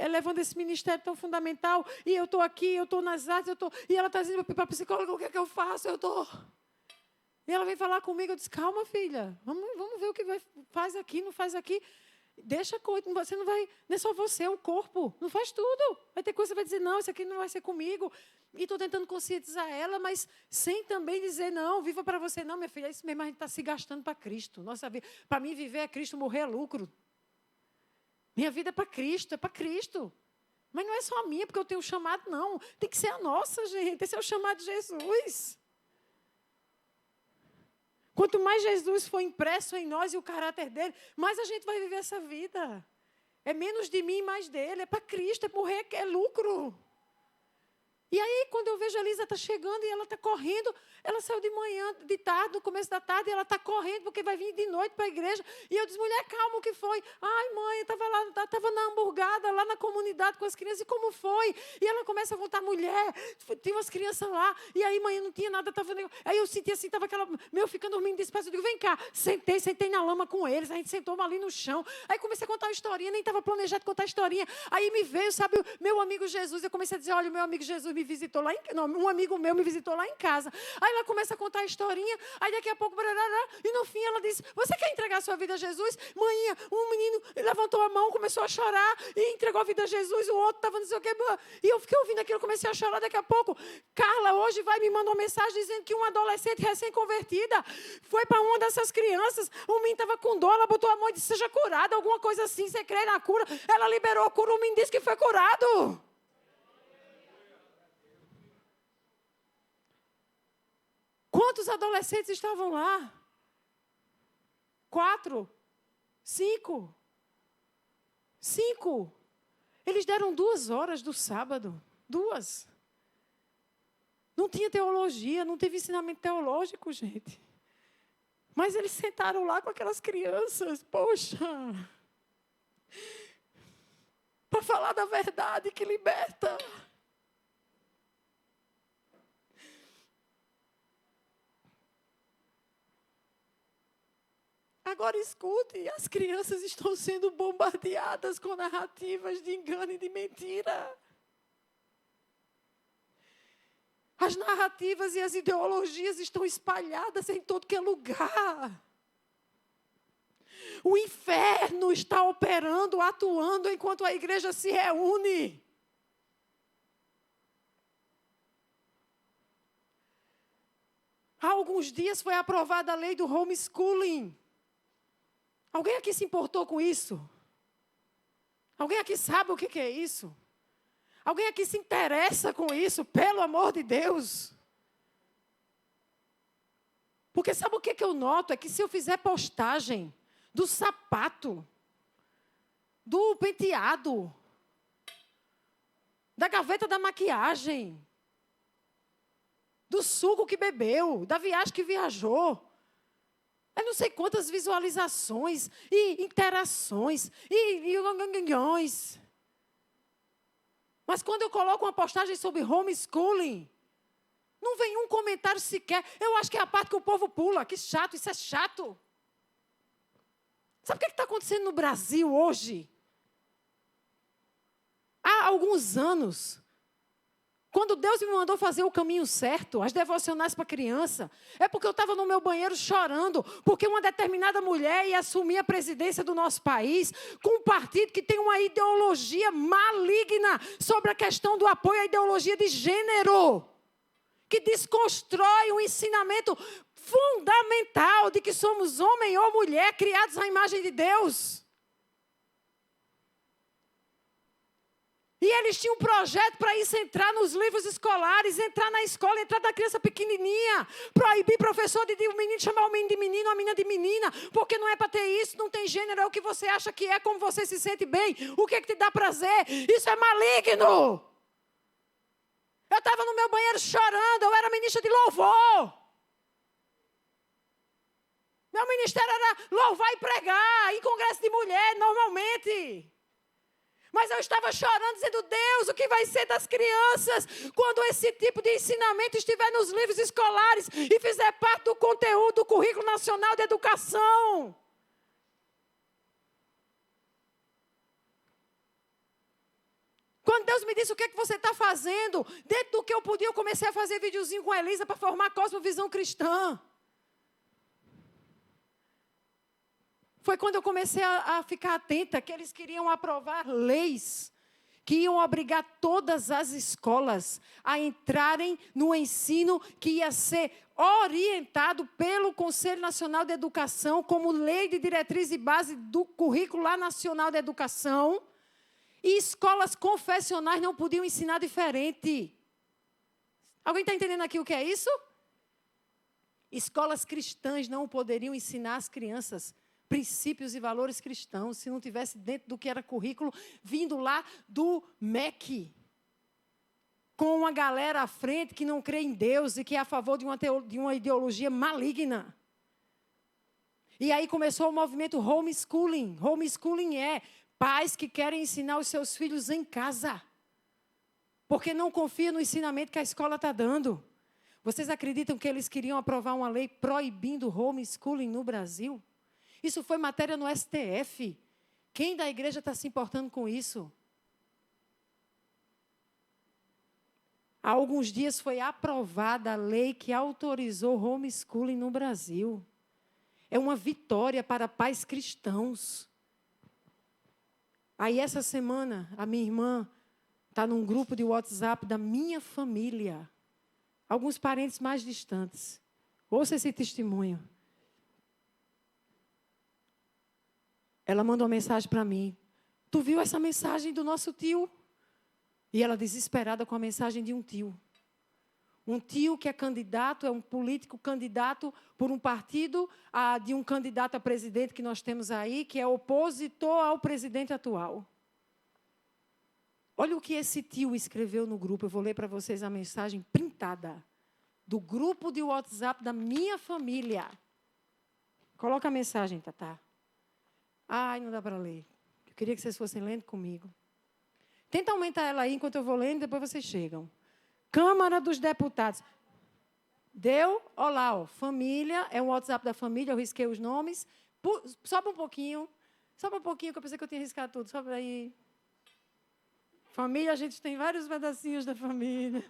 Speaker 1: levando esse ministério tão fundamental. E eu estou aqui, eu estou nas artes, e ela está dizendo para a psicóloga, o que é que eu faço? Eu estou... E ela vem falar comigo, eu disse, calma, filha, vamos ver o que faz aqui, não faz aqui. Deixa a coisa, você não vai, não é só você, é o corpo, não faz tudo. Vai ter coisa que você vai dizer, não, isso aqui não vai ser comigo. E estou tentando conscientizar ela, mas sem também dizer, não, viva para você. Não, minha filha, é isso mesmo, a gente está se gastando para Cristo. Nossa vida, para mim, viver é Cristo, morrer é lucro. Minha vida é para Cristo, é para Cristo. Mas não é só a minha, porque eu tenho um chamado, não. Tem que ser a nossa, gente. Esse é o chamado de Jesus. Quanto mais Jesus for impresso em nós e o caráter dele, mais a gente vai viver essa vida. É menos de mim e mais dele. É para Cristo, é morrer, é lucro. E aí, quando eu vejo a Elisa está chegando e ela está correndo, ela saiu de manhã, de tarde, no começo da tarde, e ela está correndo porque vai vir de noite para a igreja. E eu disse, mulher, calma, o que foi? Ai, mãe, estava na hamburgada, lá na comunidade com as crianças, e como foi? E ela começa a voltar, mulher, tinha umas crianças lá, e aí, mãe, não tinha nada, aí eu senti assim, estava aquela, ficando dormindo despacio, eu digo, vem cá, sentei na lama com eles, a gente sentou ali no chão, aí comecei a contar uma historinha, nem estava planejado contar a historinha, aí me veio, sabe, o meu amigo Jesus, eu comecei a dizer, olha, o meu amigo Jesus me visitou lá um amigo meu me visitou lá em casa. Aí ela começa a contar a historinha, aí daqui a pouco, e no fim ela disse, você quer entregar a sua vida a Jesus? Mãinha, um menino levantou a mão, começou a chorar e entregou a vida a Jesus, o outro estava não sei o quê. E eu fiquei ouvindo aquilo, comecei a chorar. Daqui a pouco, Carla hoje vai me mandar uma mensagem dizendo que uma adolescente recém-convertida foi para uma dessas crianças, o menino estava com dor, ela botou a mão e disse, seja curada, alguma coisa assim, você crê na cura? Ela liberou a cura, o menino disse que foi curado. Quantos adolescentes estavam lá? 4? 5? 5. Eles deram 2 horas do sábado. 2. Não tinha teologia, não teve ensinamento teológico, gente. Mas eles sentaram lá com aquelas crianças, poxa, para falar da verdade que liberta. Agora escute, as crianças estão sendo bombardeadas com narrativas de engano e de mentira. As narrativas e as ideologias estão espalhadas em todo que é lugar. O inferno está operando, atuando enquanto a igreja se reúne. Há alguns dias foi aprovada a lei do homeschooling. Alguém aqui se importou com isso? Alguém aqui sabe o que é isso? Alguém aqui se interessa com isso, pelo amor de Deus? Porque sabe o que eu noto? É que se eu fizer postagem do sapato, do penteado, da gaveta da maquiagem, do suco que bebeu, da viagem que viajou, eu não sei quantas visualizações e interações e ganhões. Mas quando eu coloco uma postagem sobre homeschooling, não vem um comentário sequer. Eu acho que é a parte que o povo pula. Que chato, isso é chato. Sabe o que está acontecendo no Brasil hoje? Há alguns anos, quando Deus me mandou fazer o caminho certo, as devocionais para criança, é porque eu estava no meu banheiro chorando, porque uma determinada mulher ia assumir a presidência do nosso país com um partido que tem uma ideologia maligna sobre a questão do apoio à ideologia de gênero, que desconstrói o ensinamento fundamental de que somos homem ou mulher criados à imagem de Deus. E eles tinham um projeto para isso entrar nos livros escolares, entrar na escola, entrar da criança pequenininha, proibir professor de o menino chamar o menino de menino, a menina de menina, porque não é para ter isso, não tem gênero, é o que você acha que é, como você se sente bem, o que é que te dá prazer, isso é maligno. Eu estava no meu banheiro chorando, eu era ministra de louvor. Meu ministério era louvar e pregar, em congresso de mulher, normalmente. Mas eu estava chorando, dizendo, Deus, o que vai ser das crianças quando esse tipo de ensinamento estiver nos livros escolares e fizer parte do conteúdo do Currículo Nacional de Educação? Quando Deus me disse o que é que você está fazendo, dentro do que eu podia, eu comecei a fazer videozinho com a Elisa para formar a cosmovisão cristã. Foi quando eu comecei a ficar atenta que eles queriam aprovar leis que iam obrigar todas as escolas a entrarem no ensino que ia ser orientado pelo Conselho Nacional de Educação como lei de diretriz e base do Currículo Nacional de Educação. E escolas confessionais não podiam ensinar diferente. Alguém está entendendo aqui o que é isso? Escolas cristãs não poderiam ensinar as crianças princípios e valores cristãos, se não tivesse dentro do que era currículo, vindo lá do MEC, com uma galera à frente que não crê em Deus e que é a favor de uma ideologia maligna. E aí começou o movimento homeschooling. Homeschooling é pais que querem ensinar os seus filhos em casa, porque não confiam no ensinamento que a escola está dando. Vocês acreditam que eles queriam aprovar uma lei proibindo homeschooling no Brasil? Isso foi matéria no STF. Quem da igreja está se importando com isso? Há alguns dias foi aprovada a lei que autorizou homeschooling no Brasil. É uma vitória para pais cristãos. Aí, essa semana, a minha irmã está num grupo de WhatsApp da minha família. Alguns parentes mais distantes. Ouça esse testemunho. Ela mandou uma mensagem para mim. Tu viu essa mensagem do nosso tio? E ela desesperada com a mensagem de um tio. Um tio que é candidato, é um político candidato por um partido de um candidato a presidente que nós temos aí, que é opositor ao presidente atual. Olha o que esse tio escreveu no grupo. Eu vou ler para vocês a mensagem printada do grupo de WhatsApp da minha família. Coloca a mensagem, Tatá. Ai, não dá para ler. Eu queria que vocês fossem lendo comigo. Tenta aumentar ela aí enquanto eu vou lendo, depois vocês chegam. Câmara dos Deputados. Deu? Olha lá, ó. Família, é um WhatsApp da família, eu risquei os nomes. Sobe um pouquinho, que eu pensei que eu tinha riscado tudo. Sobe aí. Família, a gente tem vários pedacinhos da família.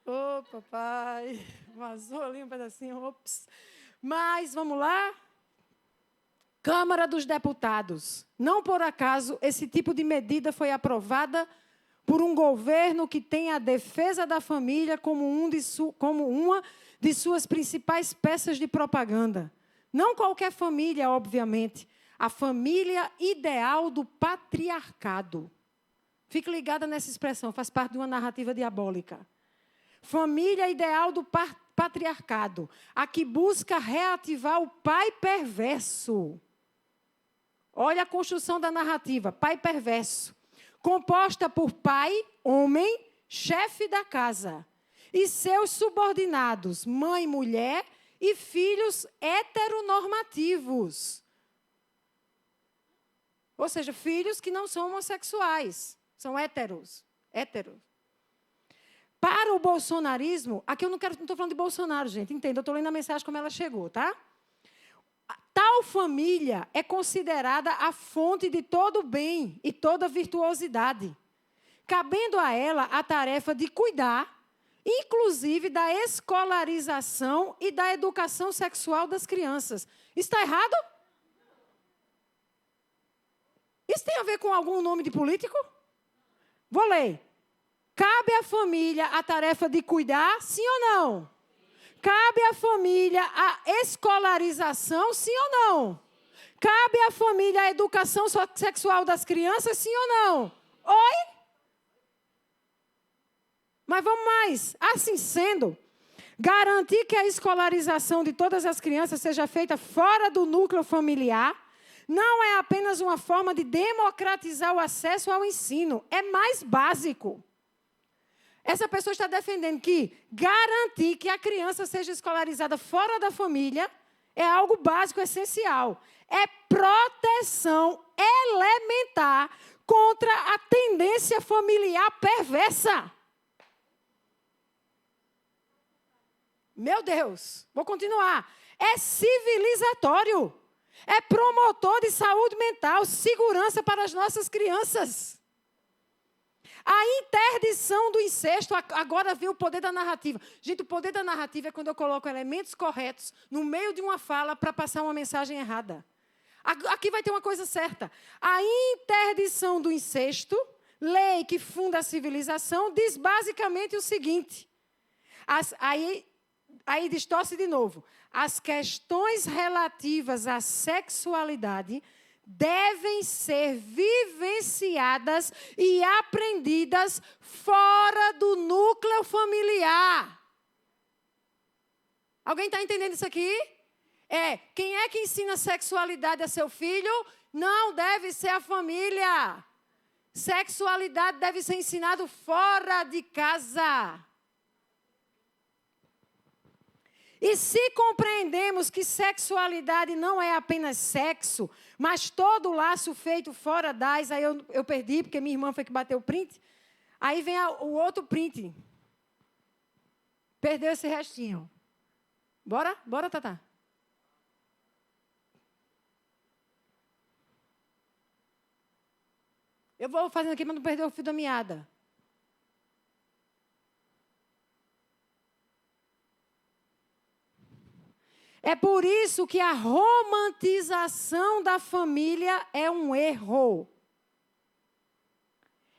Speaker 1: Ô, papai. Vazou ali um pedacinho, ops. Mas, vamos lá. Câmara dos Deputados. Não por acaso, esse tipo de medida foi aprovada por um governo que tem a defesa da família como uma de suas principais peças de propaganda. Não qualquer família, obviamente. A família ideal do patriarcado. Fique ligada nessa expressão, faz parte de uma narrativa diabólica. Família ideal do patriarcado, a que busca reativar o pai perverso. Olha a construção da narrativa, pai perverso. Composta por pai, homem, chefe da casa, e seus subordinados, mãe, mulher, e filhos heteronormativos. Ou seja, filhos que não são homossexuais, são héteros. Para o bolsonarismo, aqui eu não estou falando de Bolsonaro, gente, entenda, eu estou lendo a mensagem como ela chegou, tá? Tal família é considerada a fonte de todo o bem e toda virtuosidade, cabendo a ela a tarefa de cuidar, inclusive da escolarização e da educação sexual das crianças. Está errado? Isso tem a ver com algum nome de político? Vou ler. Cabe à família a tarefa de cuidar, sim ou não? Cabe à família a escolarização, sim ou não? Cabe à família a educação sexual das crianças, sim ou não? Oi? Mas vamos mais. Assim sendo, garantir que a escolarização de todas as crianças seja feita fora do núcleo familiar não é apenas uma forma de democratizar o acesso ao ensino, é mais básico. Essa pessoa está defendendo que garantir que a criança seja escolarizada fora da família é algo básico, essencial. É proteção elementar contra a tendência familiar perversa. Meu Deus, vou continuar. É civilizatório. É promotor de saúde mental, segurança para as nossas crianças. A interdição do incesto, agora vem o poder da narrativa. Gente, o poder da narrativa é quando eu coloco elementos corretos no meio de uma fala para passar uma mensagem errada. Aqui vai ter uma coisa certa. A interdição do incesto, lei que funda a civilização, diz basicamente o seguinte. Aí distorce de novo. As questões relativas à sexualidade devem ser vivenciadas e aprendidas fora do núcleo familiar. Alguém está entendendo isso aqui? Quem é que ensina sexualidade a seu filho? Não deve ser a família. Sexualidade deve ser ensinado fora de casa. E se compreendemos que sexualidade não é apenas sexo, mas todo o laço feito fora das... Aí eu perdi, porque minha irmã foi que bateu o print. Aí vem o outro print. Perdeu esse restinho. Bora? Bora, Tatá. Eu vou fazendo aqui para não perder o fio da meada. É por isso que a romantização da família é um erro.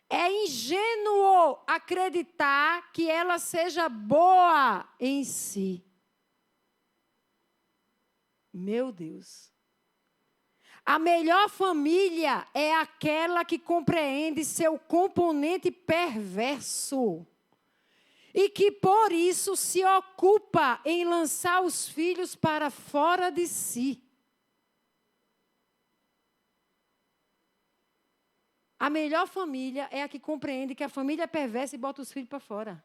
Speaker 1: É ingênuo acreditar que ela seja boa em si. Meu Deus. A melhor família é aquela que compreende seu componente perverso. E que, por isso, se ocupa em lançar os filhos para fora de si. A melhor família é a que compreende que a família é perversa e bota os filhos para fora.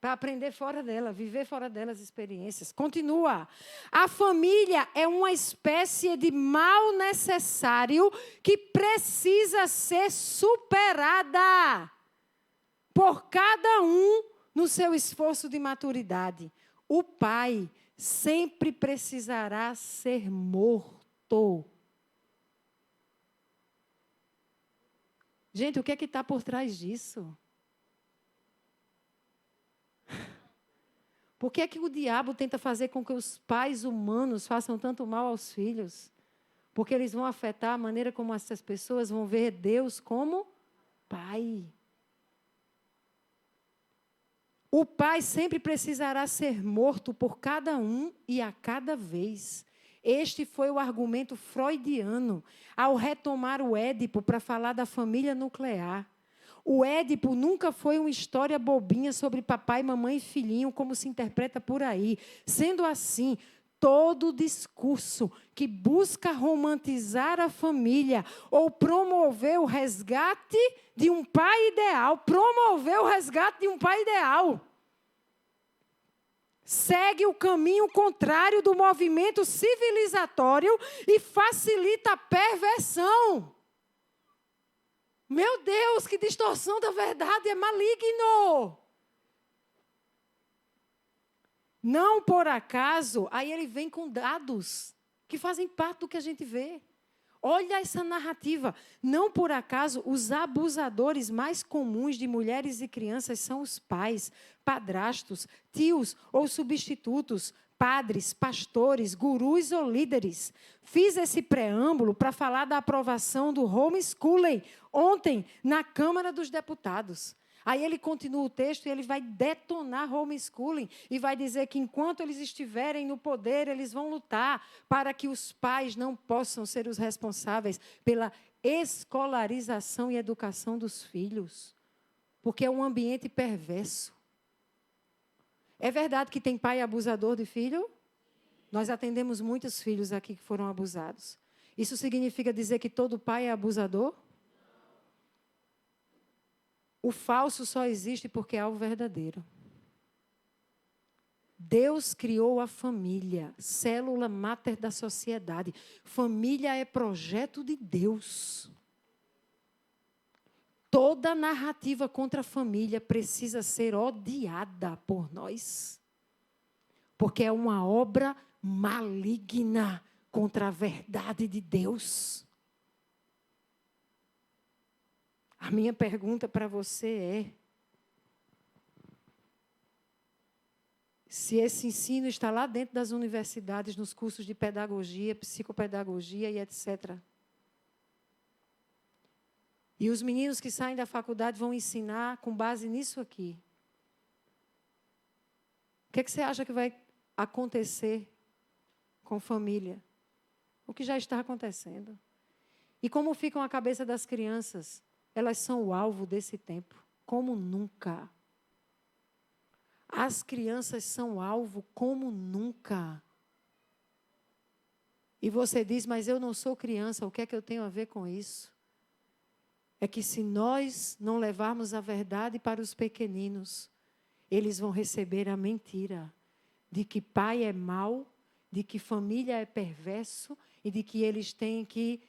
Speaker 1: Para aprender fora dela, viver fora dela as experiências. Continua. A família é uma espécie de mal necessário que precisa ser superada por cada um no seu esforço de maturidade. O pai sempre precisará ser morto. Gente, o que é que está por trás disso? Por que é que o diabo tenta fazer com que os pais humanos façam tanto mal aos filhos? Porque eles vão afetar a maneira como essas pessoas vão ver Deus como pai. O pai sempre precisará ser morto por cada um e a cada vez. Este foi o argumento freudiano ao retomar o Édipo para falar da família nuclear. O Édipo nunca foi uma história bobinha sobre papai, mamãe e filhinho, como se interpreta por aí. Sendo assim, todo discurso que busca romantizar a família ou promover o resgate de um pai ideal, segue o caminho contrário do movimento civilizatório e facilita a perversão. Meu Deus, que distorção da verdade, é maligno. Não por acaso, aí ele vem com dados que fazem parte do que a gente vê. Olha essa narrativa. Não por acaso, os abusadores mais comuns de mulheres e crianças são os pais, padrastos, tios ou substitutos, padres, pastores, gurus ou líderes. Fiz esse preâmbulo para falar da aprovação do homeschooling ontem na Câmara dos Deputados. Aí ele continua o texto e ele vai detonar homeschooling e vai dizer que enquanto eles estiverem no poder, eles vão lutar para que os pais não possam ser os responsáveis pela escolarização e educação dos filhos, porque é um ambiente perverso. É verdade que tem pai abusador de filho? Nós atendemos muitos filhos aqui que foram abusados. Isso significa dizer que todo pai é abusador? O falso só existe porque há o verdadeiro. Deus criou a família, célula máter da sociedade. Família é projeto de Deus. Toda narrativa contra a família precisa ser odiada por nós. Porque é uma obra maligna contra a verdade de Deus. A minha pergunta para você é: se esse ensino está lá dentro das universidades, nos cursos de pedagogia, psicopedagogia e etc. E os meninos que saem da faculdade vão ensinar com base nisso aqui. O que você acha que vai acontecer com família? O que já está acontecendo. E como ficam a cabeça das crianças? Elas são o alvo desse tempo, como nunca. As crianças são alvo como nunca. E você diz, mas eu não sou criança, o que é que eu tenho a ver com isso? É que se nós não levarmos a verdade para os pequeninos, eles vão receber a mentira de que pai é mau, de que família é perverso e de que eles têm que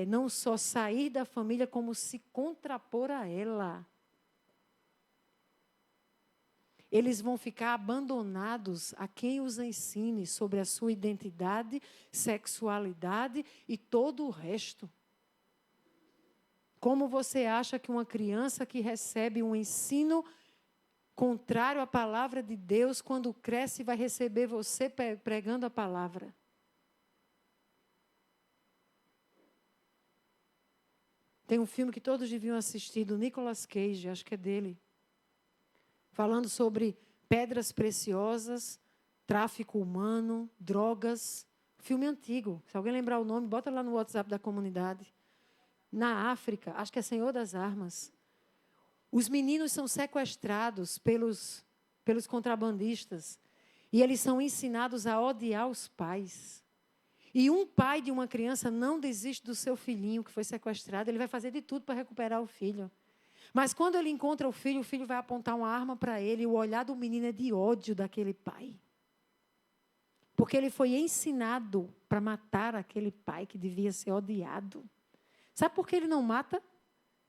Speaker 1: não só sair da família, como se contrapor a ela. Eles vão ficar abandonados a quem os ensine sobre a sua identidade, sexualidade e todo o resto. Como você acha que uma criança que recebe um ensino contrário à palavra de Deus, quando cresce, vai receber você pregando a palavra? Tem um filme que todos deviam assistir, do Nicolas Cage, acho que é dele. Falando sobre pedras preciosas, tráfico humano, drogas. Filme antigo. Se alguém lembrar o nome, bota lá no WhatsApp da comunidade. Na África, acho que é Senhor das Armas. Os meninos são sequestrados pelos contrabandistas. E eles são ensinados a odiar os pais. E um pai de uma criança não desiste do seu filhinho que foi sequestrado. Ele vai fazer de tudo para recuperar o filho. Mas quando ele encontra o filho vai apontar uma arma para ele. E o olhar do menino é de ódio daquele pai. Porque ele foi ensinado para matar aquele pai que devia ser odiado. Sabe por que ele não mata?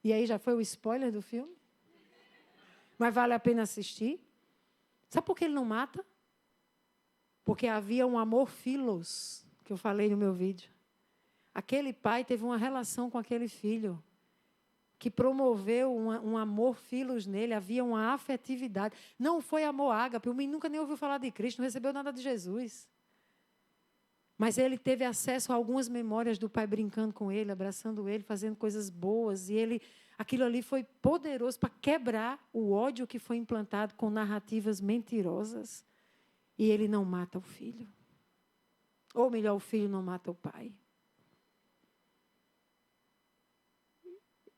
Speaker 1: E aí já foi o spoiler do filme. Mas vale a pena assistir. Sabe por que ele não mata? Porque havia um amor filos, que eu falei no meu vídeo. Aquele pai teve uma relação com aquele filho, que promoveu um amor filos nele, havia uma afetividade. Não foi amor ágape, o menino nunca nem ouviu falar de Cristo, não recebeu nada de Jesus. Mas ele teve acesso a algumas memórias do pai brincando com ele, abraçando ele, fazendo coisas boas. E aquilo ali foi poderoso para quebrar o ódio que foi implantado com narrativas mentirosas. E ele não mata o filho. Ou melhor, o filho não mata o pai.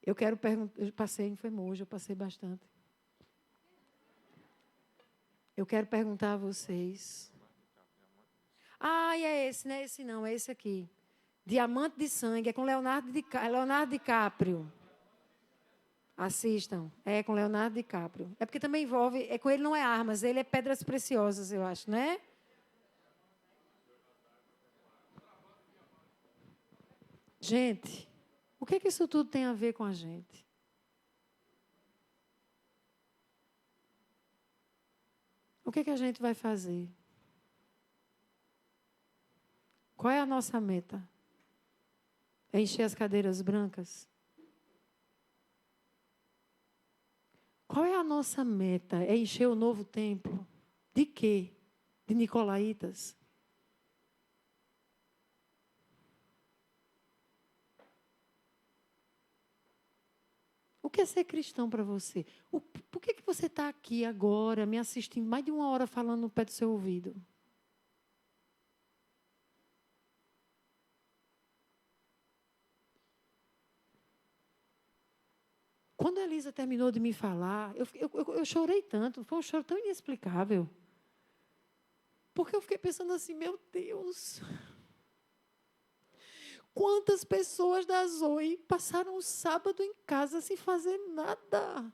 Speaker 1: Eu quero perguntar, eu passei em Femojo, eu passei bastante. Eu quero perguntar a vocês. E é esse, não é esse não, é esse aqui. Diamante de Sangue, é com Leonardo DiCaprio. Assistam, é com Leonardo DiCaprio. É porque também envolve, com ele não é armas, ele é pedras preciosas, eu acho, né? Gente, o que isso tudo tem a ver com a gente? O que a gente vai fazer? Qual é a nossa meta? É encher as cadeiras brancas? Qual é a nossa meta? É encher o novo templo? De quê? De nicolaítas? O que é ser cristão para você? Por que você está aqui agora, me assistindo, mais de 1 hora falando no pé do seu ouvido? Quando a Elisa terminou de me falar, eu chorei tanto, foi um choro tão inexplicável. Porque eu fiquei pensando assim, meu Deus, quantas pessoas da Zoe passaram o sábado em casa sem fazer nada?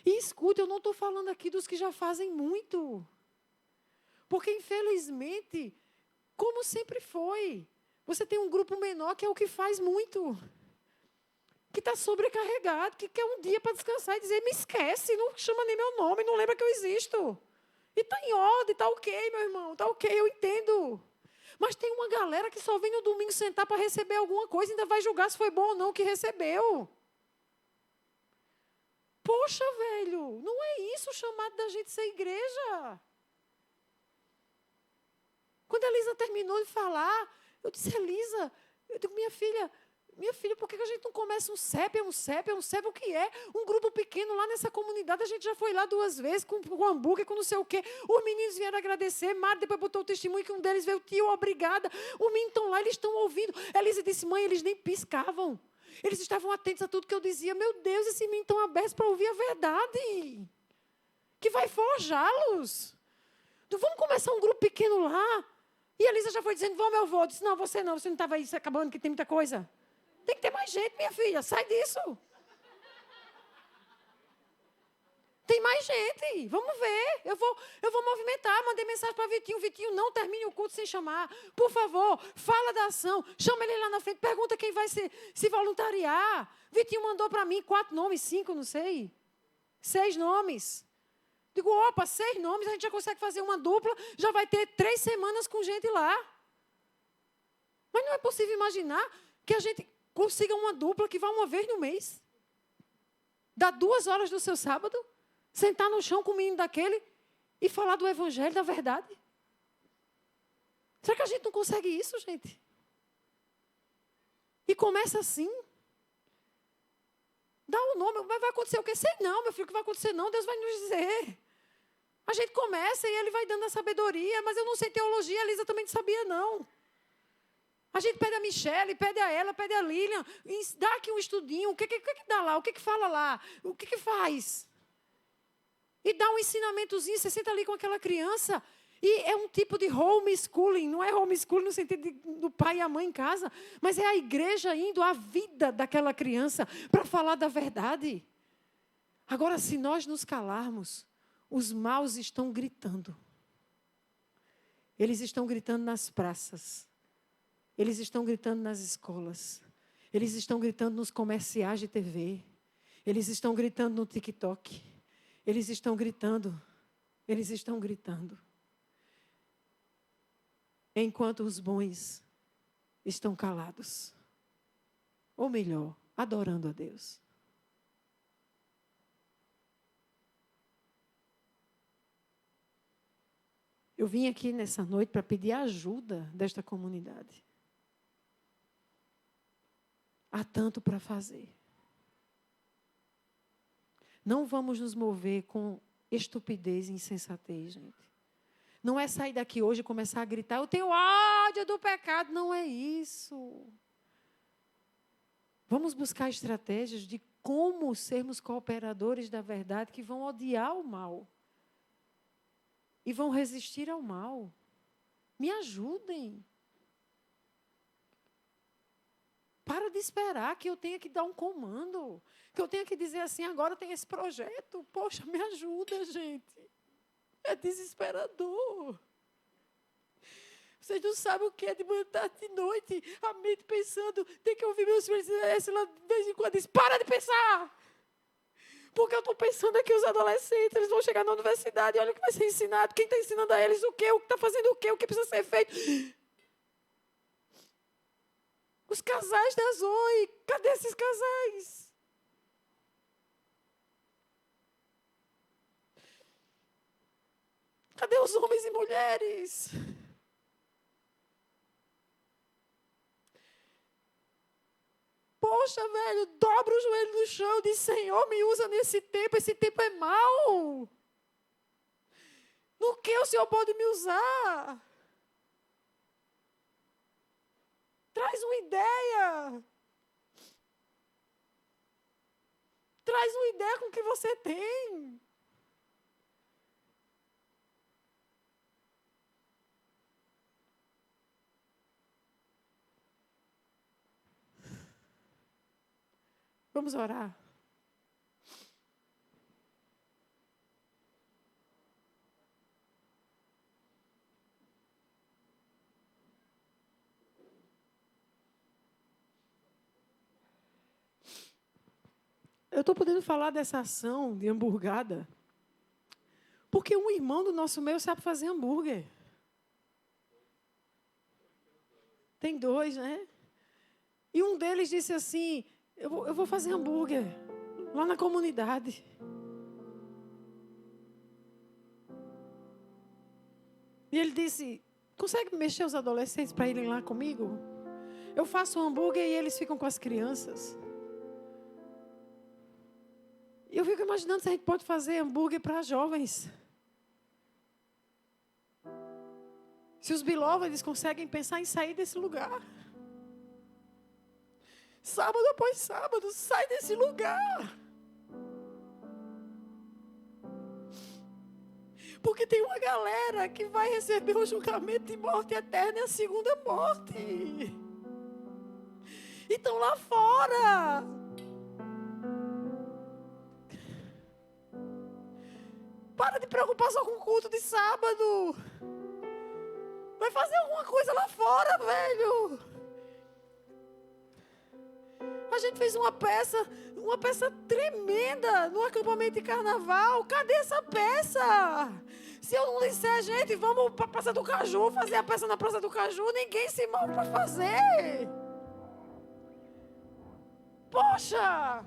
Speaker 1: E escuta, eu não estou falando aqui dos que já fazem muito. Porque, infelizmente, como sempre foi, você tem um grupo menor que é o que faz muito. Que está sobrecarregado, que quer um dia para descansar e dizer, me esquece, não chama nem meu nome, não lembra que eu existo. E está em ordem, está ok, meu irmão, está ok, eu entendo. Mas tem uma galera que só vem no domingo sentar para receber alguma coisa e ainda vai julgar se foi bom ou não o que recebeu. Poxa, velho, não é isso o chamado da gente ser igreja. Quando a Elisa terminou de falar, eu disse, Elisa, eu digo, minha filha, por que a gente não começa um CEP, o que é? Um grupo pequeno lá nessa comunidade, a gente já foi lá 2 vezes, com hambúrguer, com não sei o quê. Os meninos vieram agradecer, Mari depois botou o testemunho que um deles veio, tio, obrigada. Os meninos estão lá, eles estão ouvindo. Elisa disse, mãe, eles nem piscavam. Eles estavam atentos a tudo que eu dizia. Meu Deus, esses meninos estão abertos para ouvir a verdade. Que vai forjá-los. Então, vamos começar um grupo pequeno lá. E a Elisa já foi dizendo, vamos, eu vou. Eu disse, você não estava aí se acabando, que tem muita coisa. Tem que ter mais gente, minha filha, sai disso. Tem mais gente, vamos ver. Eu vou movimentar, mandei mensagem para Vitinho. Vitinho, não termine o culto sem chamar. Por favor, fala da ação. Chama ele lá na frente, pergunta quem vai se voluntariar. Vitinho mandou para mim 4 nomes, 5, não sei. 6 nomes. Digo, 6 nomes, a gente já consegue fazer uma dupla, já vai ter 3 semanas com gente lá. Mas não é possível imaginar que a gente consiga uma dupla que vá uma vez no mês. Dá 2 horas do seu sábado, sentar no chão com o menino daquele e falar do evangelho, da verdade. Será que a gente não consegue isso, gente? E começa assim. Dá o nome, mas vai acontecer o quê? Sei não, meu filho, o que vai acontecer não, Deus vai nos dizer. A gente começa e ele vai dando a sabedoria, mas eu não sei teologia, a Elisa também não sabia, não. A gente pede a Michele, pede a ela, pede a Lilian, dá aqui um estudinho, o que dá lá, o que fala lá, o que faz? E dá um ensinamentozinho, você senta ali com aquela criança, e é um tipo de homeschooling, não é homeschooling no sentido do pai e a mãe em casa, mas é a igreja indo à vida daquela criança para falar da verdade. Agora, se nós nos calarmos, os maus estão gritando. Eles estão gritando nas praças. Eles estão gritando nas escolas. Eles estão gritando nos comerciais de TV. Eles estão gritando no TikTok. Eles estão gritando. Eles estão gritando. Enquanto os bons estão calados. Ou melhor, adorando a Deus. Eu vim aqui nessa noite para pedir ajuda desta comunidade. Há tanto para fazer. Não vamos nos mover com estupidez e insensatez, gente. Não é sair daqui hoje e começar a gritar, eu tenho ódio do pecado. Não é isso. Vamos buscar estratégias de como sermos cooperadores da verdade que vão odiar o mal. E vão resistir ao mal. Me ajudem. Para de esperar que eu tenha que dar um comando. Que eu tenha que dizer assim, agora tem esse projeto. Poxa, me ajuda, gente. É desesperador. Vocês não sabem o que é de manhã, tarde, de noite. A mente pensando, tem que ouvir meus filhos. Esse lá de vez em quando diz, para de pensar. Porque eu estou pensando aqui, os adolescentes, eles vão chegar na universidade, olha o que vai ser ensinado. Quem está ensinando a eles o que está fazendo o que precisa ser feito. Os casais da Zoe, cadê esses casais? Cadê os homens e mulheres? Poxa, velho, dobra o joelho no chão e diz, Senhor, me usa nesse tempo, esse tempo é mau. No que o Senhor pode me usar? Traz uma ideia. Traz uma ideia com o que você tem. Vamos orar. Eu estou podendo falar dessa ação de hamburgada porque um irmão do nosso meio sabe fazer hambúrguer. Tem 2, né? E um deles disse assim, eu vou fazer hambúrguer lá na comunidade. E ele disse, consegue mexer os adolescentes para irem lá comigo? Eu faço hambúrguer e eles ficam com as crianças. E eu fico imaginando se a gente pode fazer hambúrguer para jovens. Se os beloveds conseguem pensar em sair desse lugar. Sábado após sábado, sai desse lugar. Porque tem uma galera que vai receber o julgamento de morte eterna e a segunda morte. E estão lá fora. Para de preocupar só com o culto de sábado. Vai fazer alguma coisa lá fora, velho. A gente fez uma peça tremenda no acampamento de carnaval. Cadê essa peça? Se eu não disser, gente, vamos para a Praça do Caju, fazer a peça na Praça do Caju, ninguém se move para fazer. Poxa!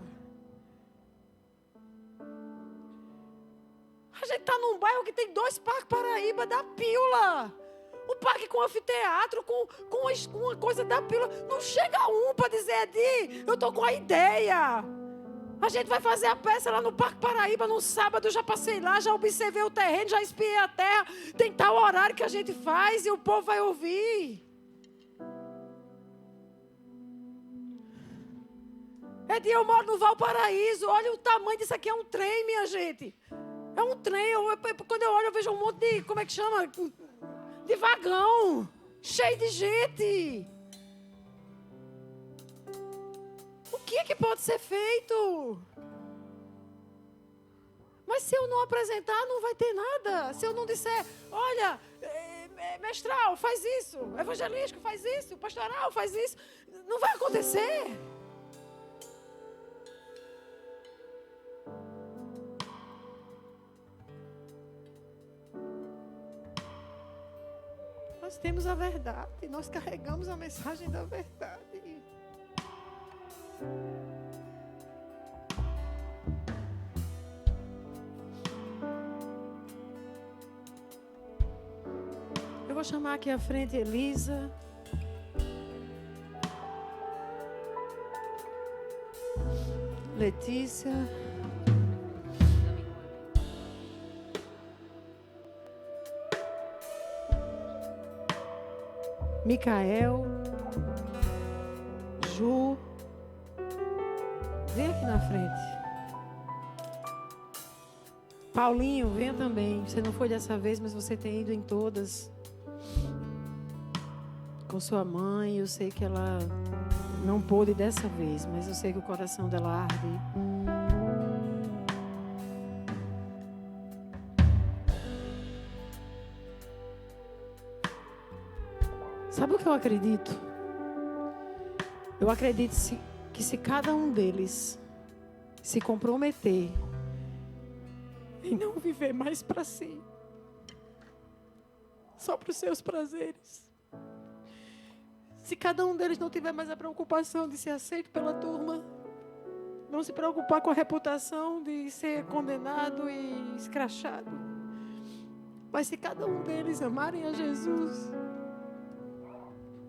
Speaker 1: A gente está num bairro que tem 2 parques Paraíba da Pílula. O parque com anfiteatro, com uma coisa da Pílula. Não chega um para dizer, Edi, eu estou com a ideia. A gente vai fazer a peça lá no Parque Paraíba no sábado. Eu já passei lá, já observei o terreno, já espiei a terra. Tem tal horário que a gente faz e o povo vai ouvir. Edi, eu moro no Valparaíso. Olha o tamanho disso aqui, é um trem, minha gente. É um trem. Quando eu olho, eu vejo um monte de, como é que chama? De vagão. Cheio de gente. O que é que pode ser feito? Mas se eu não apresentar, não vai ter nada. Se eu não disser, olha, mestral, faz isso. Evangelístico, faz isso. Pastoral, faz isso. Não vai acontecer. Nós temos a verdade, nós carregamos a mensagem da verdade. vou chamar aqui à frente Elisa. Letícia. Micael. Ju. Vem aqui na frente. Paulinho, venha também. Você não foi dessa vez, mas você tem ido em todas. Com sua mãe, eu sei que ela não pôde dessa vez, mas eu sei que o coração dela arde. Sabe o que eu acredito? Eu acredito que se cada um deles se comprometer em não viver mais para si, só para os seus prazeres, se cada um deles não tiver mais a preocupação de ser aceito pela turma, não se preocupar com a reputação de ser condenado e escrachado, mas se cada um deles amarem a Jesus,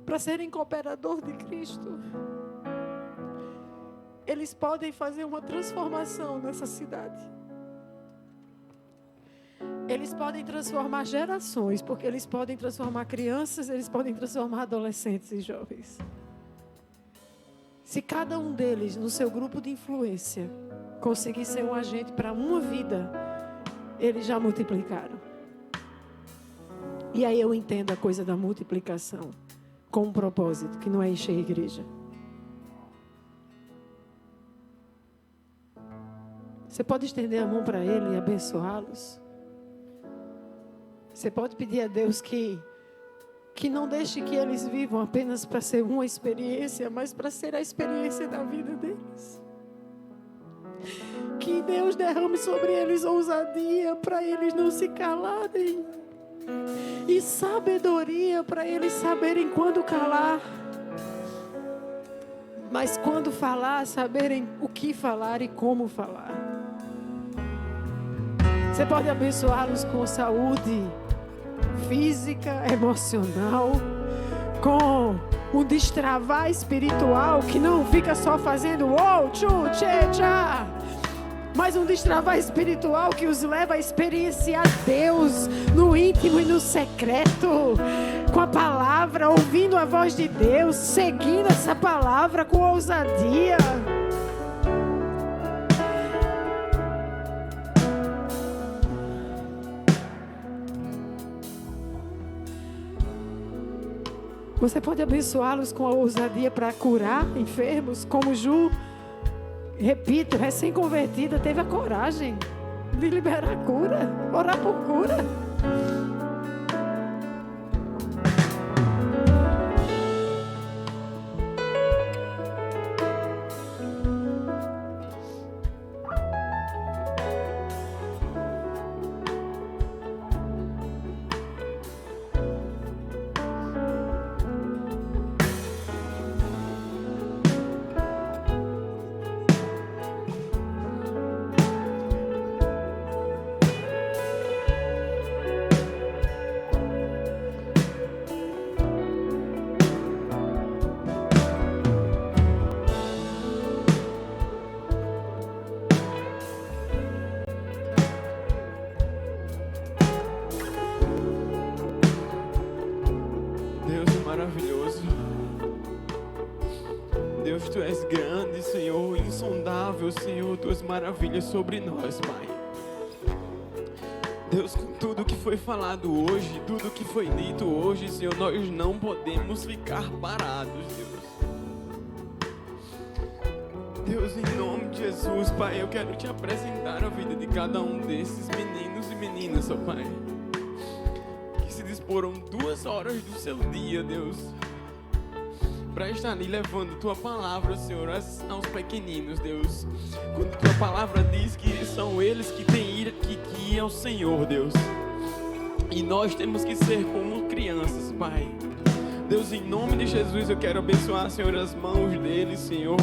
Speaker 1: para serem cooperador de Cristo, eles podem fazer uma transformação nessa cidade. Eles podem transformar gerações, porque eles podem transformar crianças, eles podem transformar adolescentes e jovens. Se cada um deles, no seu grupo de influência, conseguir ser um agente para uma vida, eles já multiplicaram. E aí eu entendo a coisa da multiplicação com um propósito, que não é encher a igreja. Você pode estender a mão para ele e abençoá-los. Você pode pedir a Deus que não deixe que eles vivam apenas para ser uma experiência, mas para ser a experiência da vida deles. Que Deus derrame sobre eles ousadia para eles não se calarem. E sabedoria para eles saberem quando calar. Mas quando falar, saberem o que falar e como falar. Você pode abençoá-los com saúde física, emocional, com um destravar espiritual que não fica só fazendo uou, tchu, tchê, tchá, mas um destravar espiritual que os leva a experienciar Deus no íntimo e no secreto, com a palavra, ouvindo a voz de Deus, seguindo essa palavra com ousadia. Você pode abençoá-los com a ousadia para curar enfermos, como Ju, repito, recém-convertida, teve a coragem de liberar a cura, orar por cura.
Speaker 2: Maravilhoso. Deus, Tu és grande, Senhor, insondável, Senhor, Tuas maravilhas sobre nós, Pai. Deus, com tudo que foi falado hoje, tudo que foi dito hoje, Senhor, nós não podemos ficar parados, Deus. Deus, em nome de Jesus, Pai, eu quero Te apresentar a vida de cada um desses meninos e meninas, ó Pai, que se disporam 2 horas do seu dia, Deus, para estar ali levando Tua palavra, Senhor, aos pequeninos, Deus. Quando Tua palavra diz que são eles que têm que ir ao Senhor, Deus. E nós temos que ser como crianças, Pai. Deus, em nome de Jesus, eu quero abençoar, Senhor, as mãos deles, Senhor,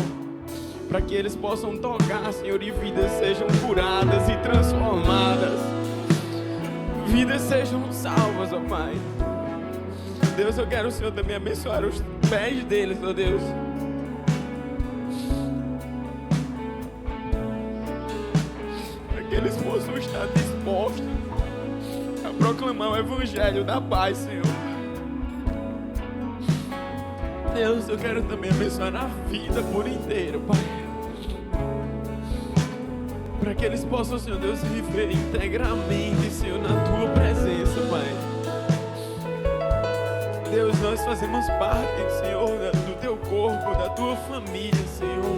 Speaker 2: para que eles possam tocar, Senhor, e vidas sejam curadas e transformadas. Vidas sejam salvas, ó Pai. Deus, eu quero o Senhor também abençoar os pés deles, ó Deus. Para que eles possam estar dispostos a proclamar o Evangelho da paz, Senhor. Deus, eu quero também abençoar a vida por inteiro, Pai. Para que eles possam, Senhor Deus, viver integramente, Senhor, na Tua presença, Pai. Deus, nós fazemos parte, Senhor, do Teu corpo, da Tua família, Senhor.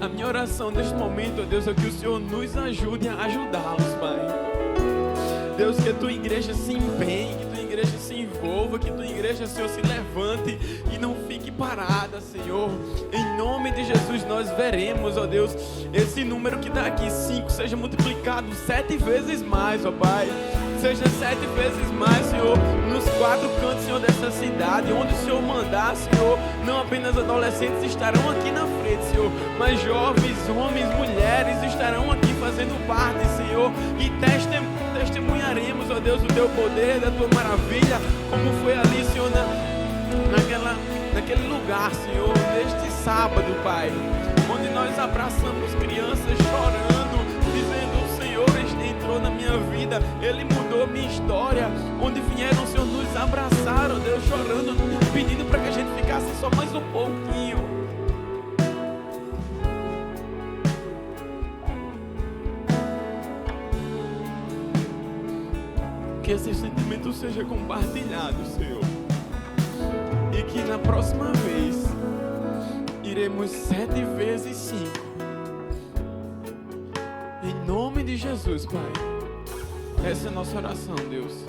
Speaker 2: A minha oração neste momento, ó Deus, é que o Senhor nos ajude a ajudá-los, Pai. Deus, que a Tua igreja se empenhe, que a Tua igreja se envolva, que a Tua igreja, Senhor, se levante e não fique parada, Senhor. Em nome de Jesus, nós veremos, ó Deus, esse número que dá aqui 5 seja multiplicado 7 vezes mais, ó Pai. Seja 7 vezes mais, Senhor, nos 4 cantos, Senhor, dessa cidade, onde o Senhor mandar, Senhor. Não apenas adolescentes estarão aqui na frente, Senhor, mas jovens, homens, mulheres estarão aqui fazendo parte, Senhor, e testemunharemos, ó Deus, o Teu poder, da Tua maravilha, como foi ali, Senhor, naquele lugar, Senhor, neste sábado, Pai, onde nós abraçamos crianças chorando, dizendo: o Senhor entrou na minha vida, Ele mudou minha história, onde vieram, Senhor, nos abraçar, ó Deus, chorando, pedindo para que a gente ficasse só mais um pouquinho. Que esse sentimento seja compartilhado, Senhor, e que na próxima vez iremos 7 vezes 5. Em nome de Jesus, Pai. Essa é a nossa oração, Deus.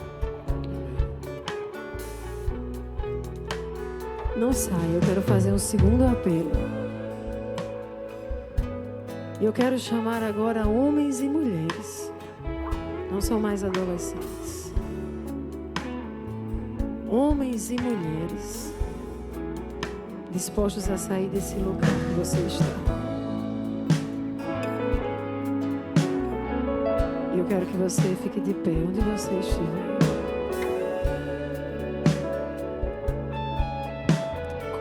Speaker 1: Não saia, eu quero fazer um segundo apelo. Eu quero chamar agora homens e mulheres. Não são mais adolescentes. Homens e mulheres dispostos a sair desse lugar que você está. Eu quero que você fique de pé onde você estiver,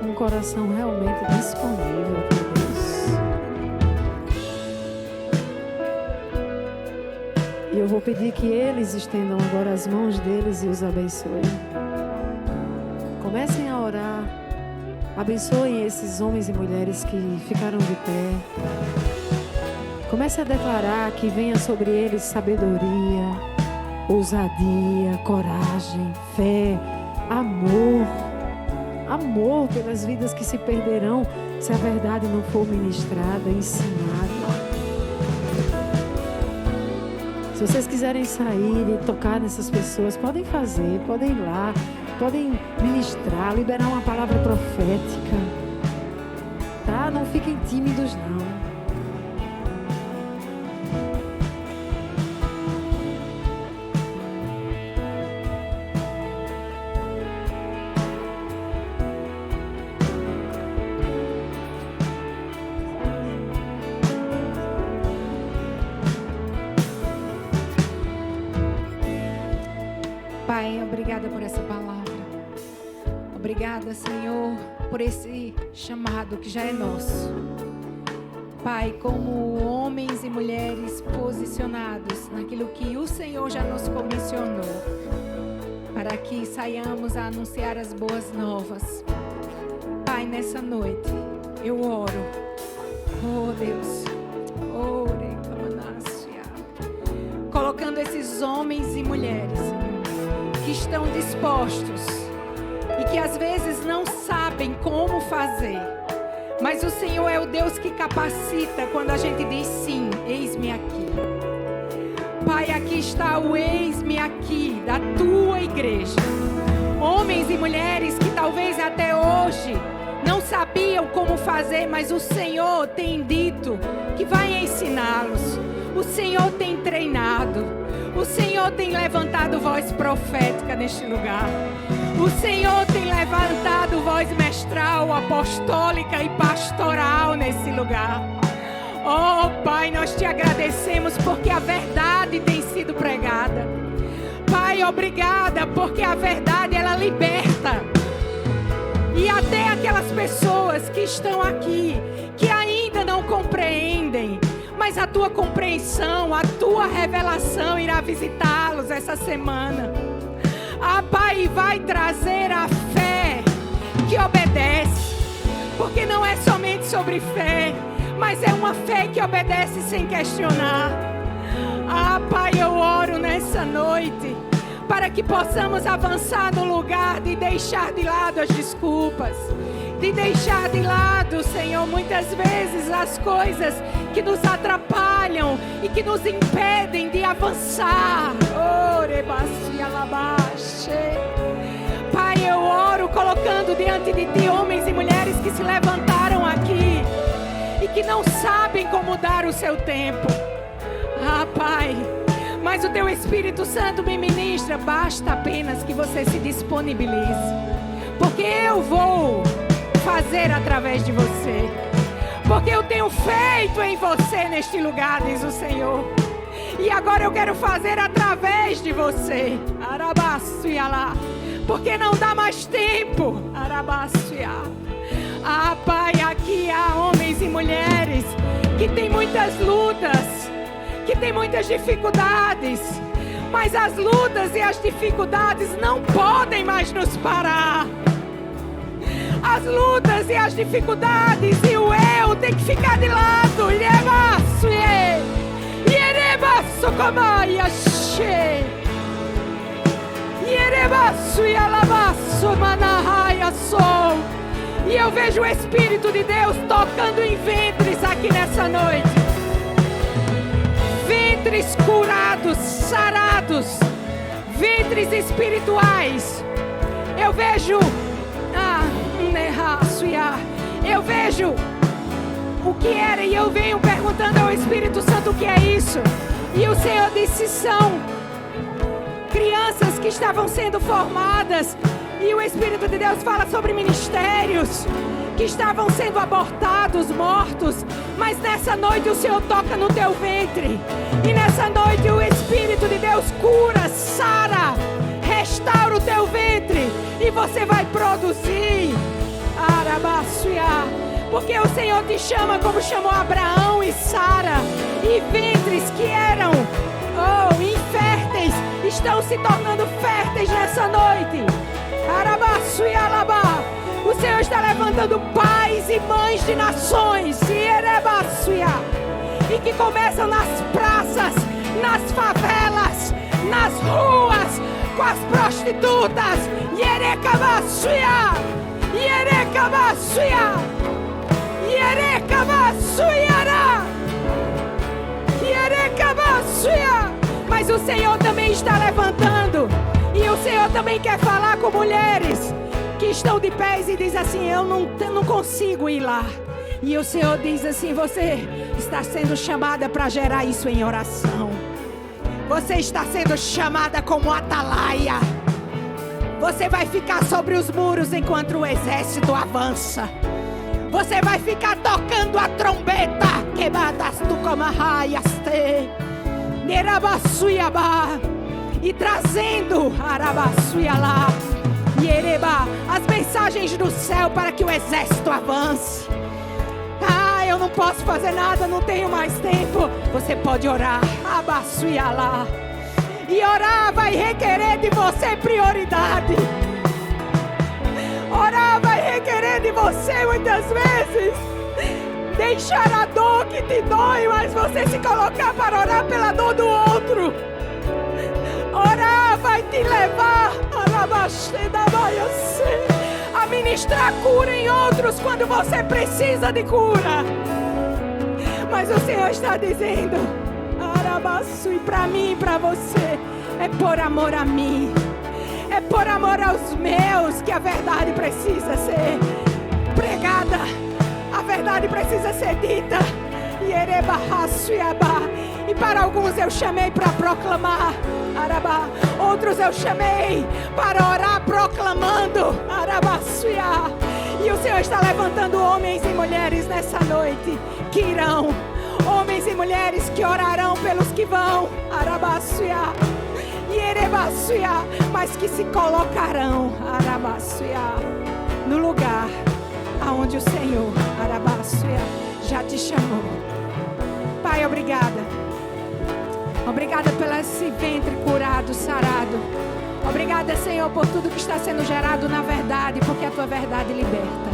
Speaker 1: com o coração realmente disponível para Deus. E eu vou pedir que eles estendam agora as mãos deles e os abençoem. Comecem a orar. Abençoem esses homens e mulheres que ficaram de pé. Comece a declarar que venha sobre eles sabedoria, ousadia, coragem, fé, amor. Amor pelas vidas que se perderão se a verdade não for ministrada, ensinada. Se vocês quiserem sair e tocar nessas pessoas, podem fazer, podem ir lá, podem ministrar, liberar uma palavra profética. Tá? Não fiquem tímidos, não.
Speaker 3: Pai, obrigada por essa palavra. Obrigada, Senhor, por esse chamado que já é nosso. Pai, como homens e mulheres posicionados naquilo que o Senhor já nos comissionou, para que saiamos a anunciar as boas novas. Pai, nessa noite, eu oro. Oh, Deus. Colocando esses homens e mulheres, Senhor, que estão dispostos e que às vezes não sabem como fazer, mas o Senhor é o Deus que capacita quando a gente diz sim, eis-me aqui. Pai, aqui está o eis-me aqui da tua igreja. Homens e mulheres que talvez até hoje não sabiam como fazer, mas o Senhor tem dito que vai ensiná-los. O Senhor tem treinado. O Senhor tem levantado voz profética neste lugar. O Senhor tem levantado voz mestral, apostólica e pastoral nesse lugar. Oh, Pai, nós te agradecemos porque a verdade tem sido pregada. Pai, Pai, obrigada, porque a verdade ela liberta. E até aquelas pessoas que estão aqui, que ainda não compreendem, mas a tua compreensão, a tua revelação irá visitá-los essa semana. Pai, vai trazer a fé que obedece, porque não é somente sobre fé, mas é uma fé que obedece sem questionar. Pai, eu oro nessa noite para que possamos avançar no lugar de deixar de lado as desculpas, de deixar de lado, Senhor, muitas vezes as coisas que nos atrapalham e que nos impedem de avançar. Pai, eu oro colocando diante de Ti homens e mulheres que se levantaram aqui e que não sabem como dar o seu tempo. Pai, mas o Teu Espírito Santo me ministra, basta apenas que você se disponibilize, porque eu vou fazer através de você, porque eu tenho feito em você neste lugar, diz o Senhor, e agora eu quero fazer através de você, porque não dá mais tempo. Pai, aqui há homens e mulheres que têm muitas lutas, que têm muitas dificuldades, mas as lutas e as dificuldades não podem mais nos parar. As lutas e as dificuldades e o eu tem que ficar de lado. E eu vejo o Espírito de Deus tocando em ventres aqui nessa noite. Ventres curados, sarados, ventres espirituais. Eu vejo eu vejo o que era e eu venho perguntando ao Espírito Santo o que é isso. E o Senhor disse: são crianças que estavam sendo formadas. E o Espírito de Deus fala sobre ministérios que estavam sendo abortados, mortos. Mas nessa noite o Senhor toca no teu ventre. E nessa noite o Espírito de Deus cura, sara, restaura o teu ventre. E você vai produzir. Porque o Senhor te chama como chamou Abraão e Sara. E ventres que eram inférteis estão se tornando férteis nessa noite. O Senhor está levantando pais e mães de nações. E que começam nas praças, nas favelas, nas ruas, com as prostitutas. Mas o Senhor também está levantando. E o Senhor também quer falar com mulheres que estão de pés e diz assim: eu não consigo ir lá. E o Senhor diz assim: você está sendo chamada para gerar isso em oração. Você está sendo chamada como atalaia. Você vai ficar sobre os muros enquanto o exército avança. Você vai ficar tocando a trombeta. E trazendo as mensagens do céu para que o exército avance. Eu não posso fazer nada, não tenho mais tempo. Você pode orar. E orar vai requerer de você prioridade. Orar vai requerer de você muitas vezes deixar a dor que te dói, mas você se colocar para orar pela dor do outro. Orar vai te levar a ministrar cura em outros quando você precisa de cura. Mas o Senhor está dizendo: e para mim e para você é por amor a mim, é por amor aos meus que a verdade precisa ser pregada, a verdade precisa ser dita. E para alguns eu chamei para proclamar, outros eu chamei para orar proclamando. E o Senhor está levantando homens e mulheres nessa noite que irão, homens e mulheres que orarão pelos que vão. E mas que se colocarão no lugar aonde o Senhor já te chamou. Pai, obrigada. Obrigada pelo esse ventre curado, sarado. Obrigada, Senhor, por tudo que está sendo gerado na verdade, porque a tua verdade liberta.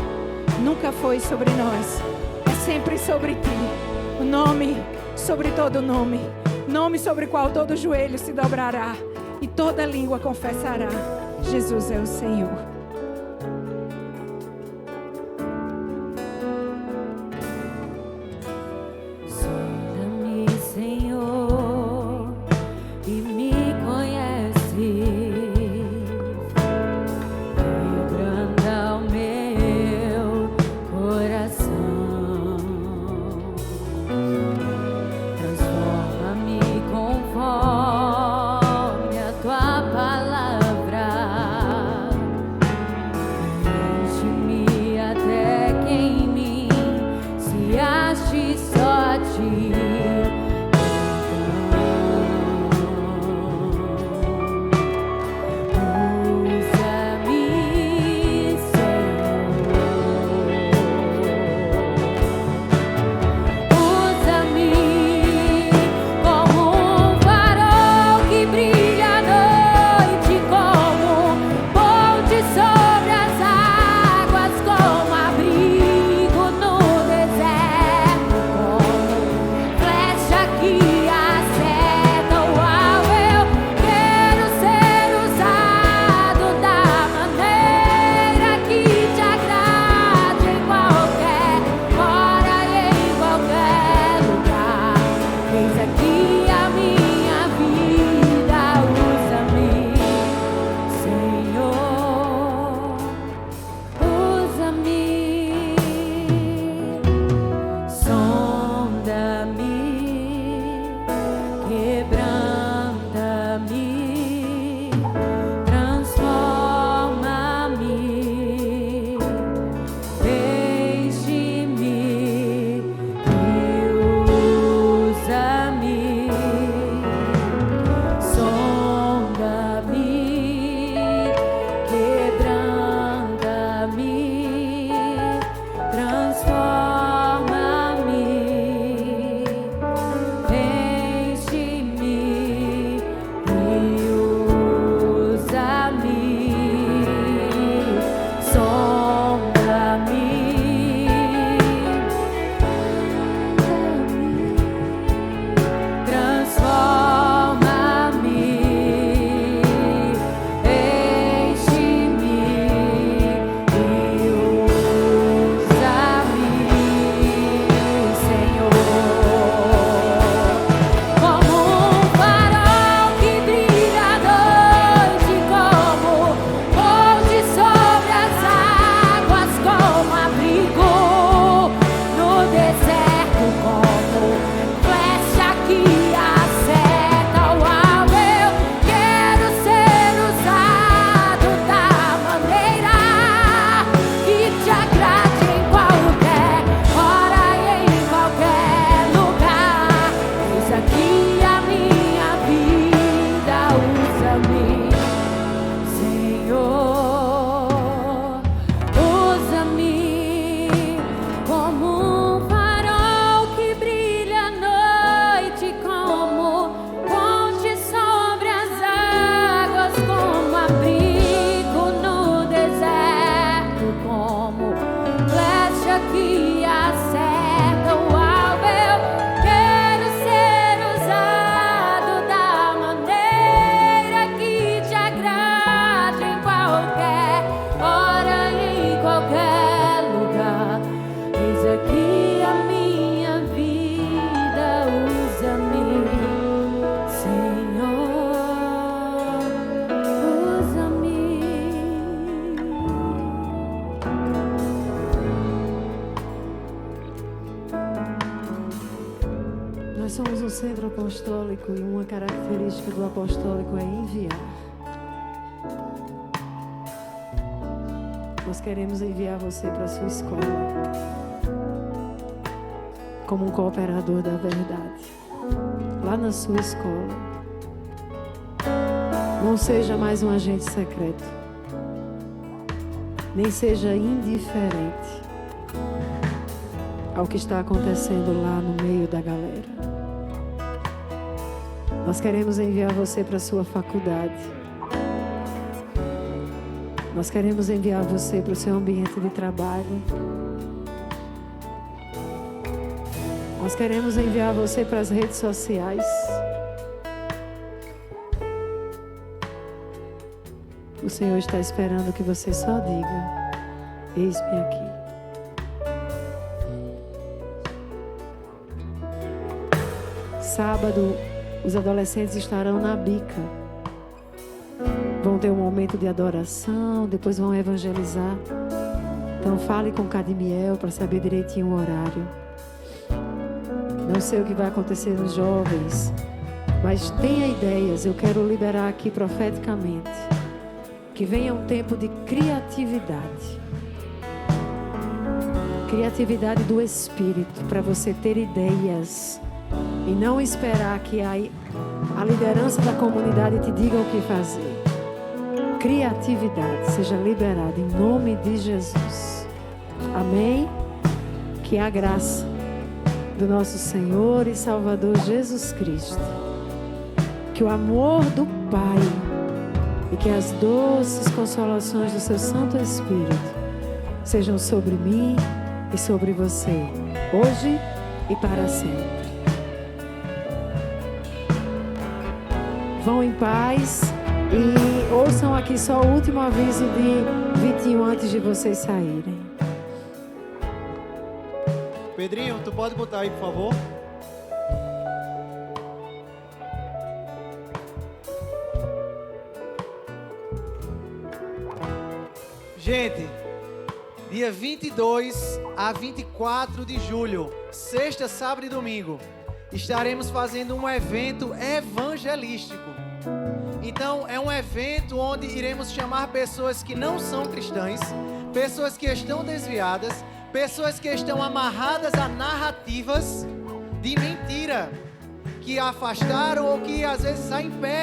Speaker 3: Nunca foi sobre nós, é sempre sobre ti. O nome sobre todo nome, nome sobre o qual todo joelho se dobrará e toda língua confessará: Jesus é o Senhor.
Speaker 1: somos um centro apostólico e uma característica do apostólico é enviar. Nós queremos enviar você para a sua escola como um cooperador da verdade. Lá na sua escola, Não seja mais um agente secreto. Nem seja indiferente ao que está acontecendo lá no meio da galera. Nós queremos enviar você para a sua faculdade. Nós queremos enviar você para o seu ambiente de trabalho. Nós queremos enviar você para as redes sociais. O Senhor está esperando que você só diga: eis-me aqui. Sábado, os adolescentes estarão na bica. Vão ter um momento de adoração, depois vão evangelizar. Então fale com Cadmiel para saber direitinho o horário. Não sei o que vai acontecer nos jovens, mas tenha ideias. Eu quero liberar aqui profeticamente que venha um tempo de criatividade. Criatividade do Espírito, para você ter ideias e não esperar que a liderança da comunidade te diga o que fazer. Criatividade seja liberada em nome de Jesus. Amém? Que a graça do nosso Senhor e Salvador Jesus Cristo, que o amor do Pai e que as doces consolações do seu Santo Espírito sejam sobre mim e sobre você, hoje e para sempre. Vão em paz e ouçam aqui só o último aviso de Vitinho antes de vocês saírem.
Speaker 4: Pedrinho, tu pode botar aí, por favor? Gente, dia 22 a 24 de julho, sexta, sábado e domingo, estaremos fazendo um evento evangelístico. Então, é um evento onde iremos chamar pessoas que não são cristãs, pessoas que estão desviadas, pessoas que estão amarradas a narrativas de mentira, que afastaram ou que às vezes impedem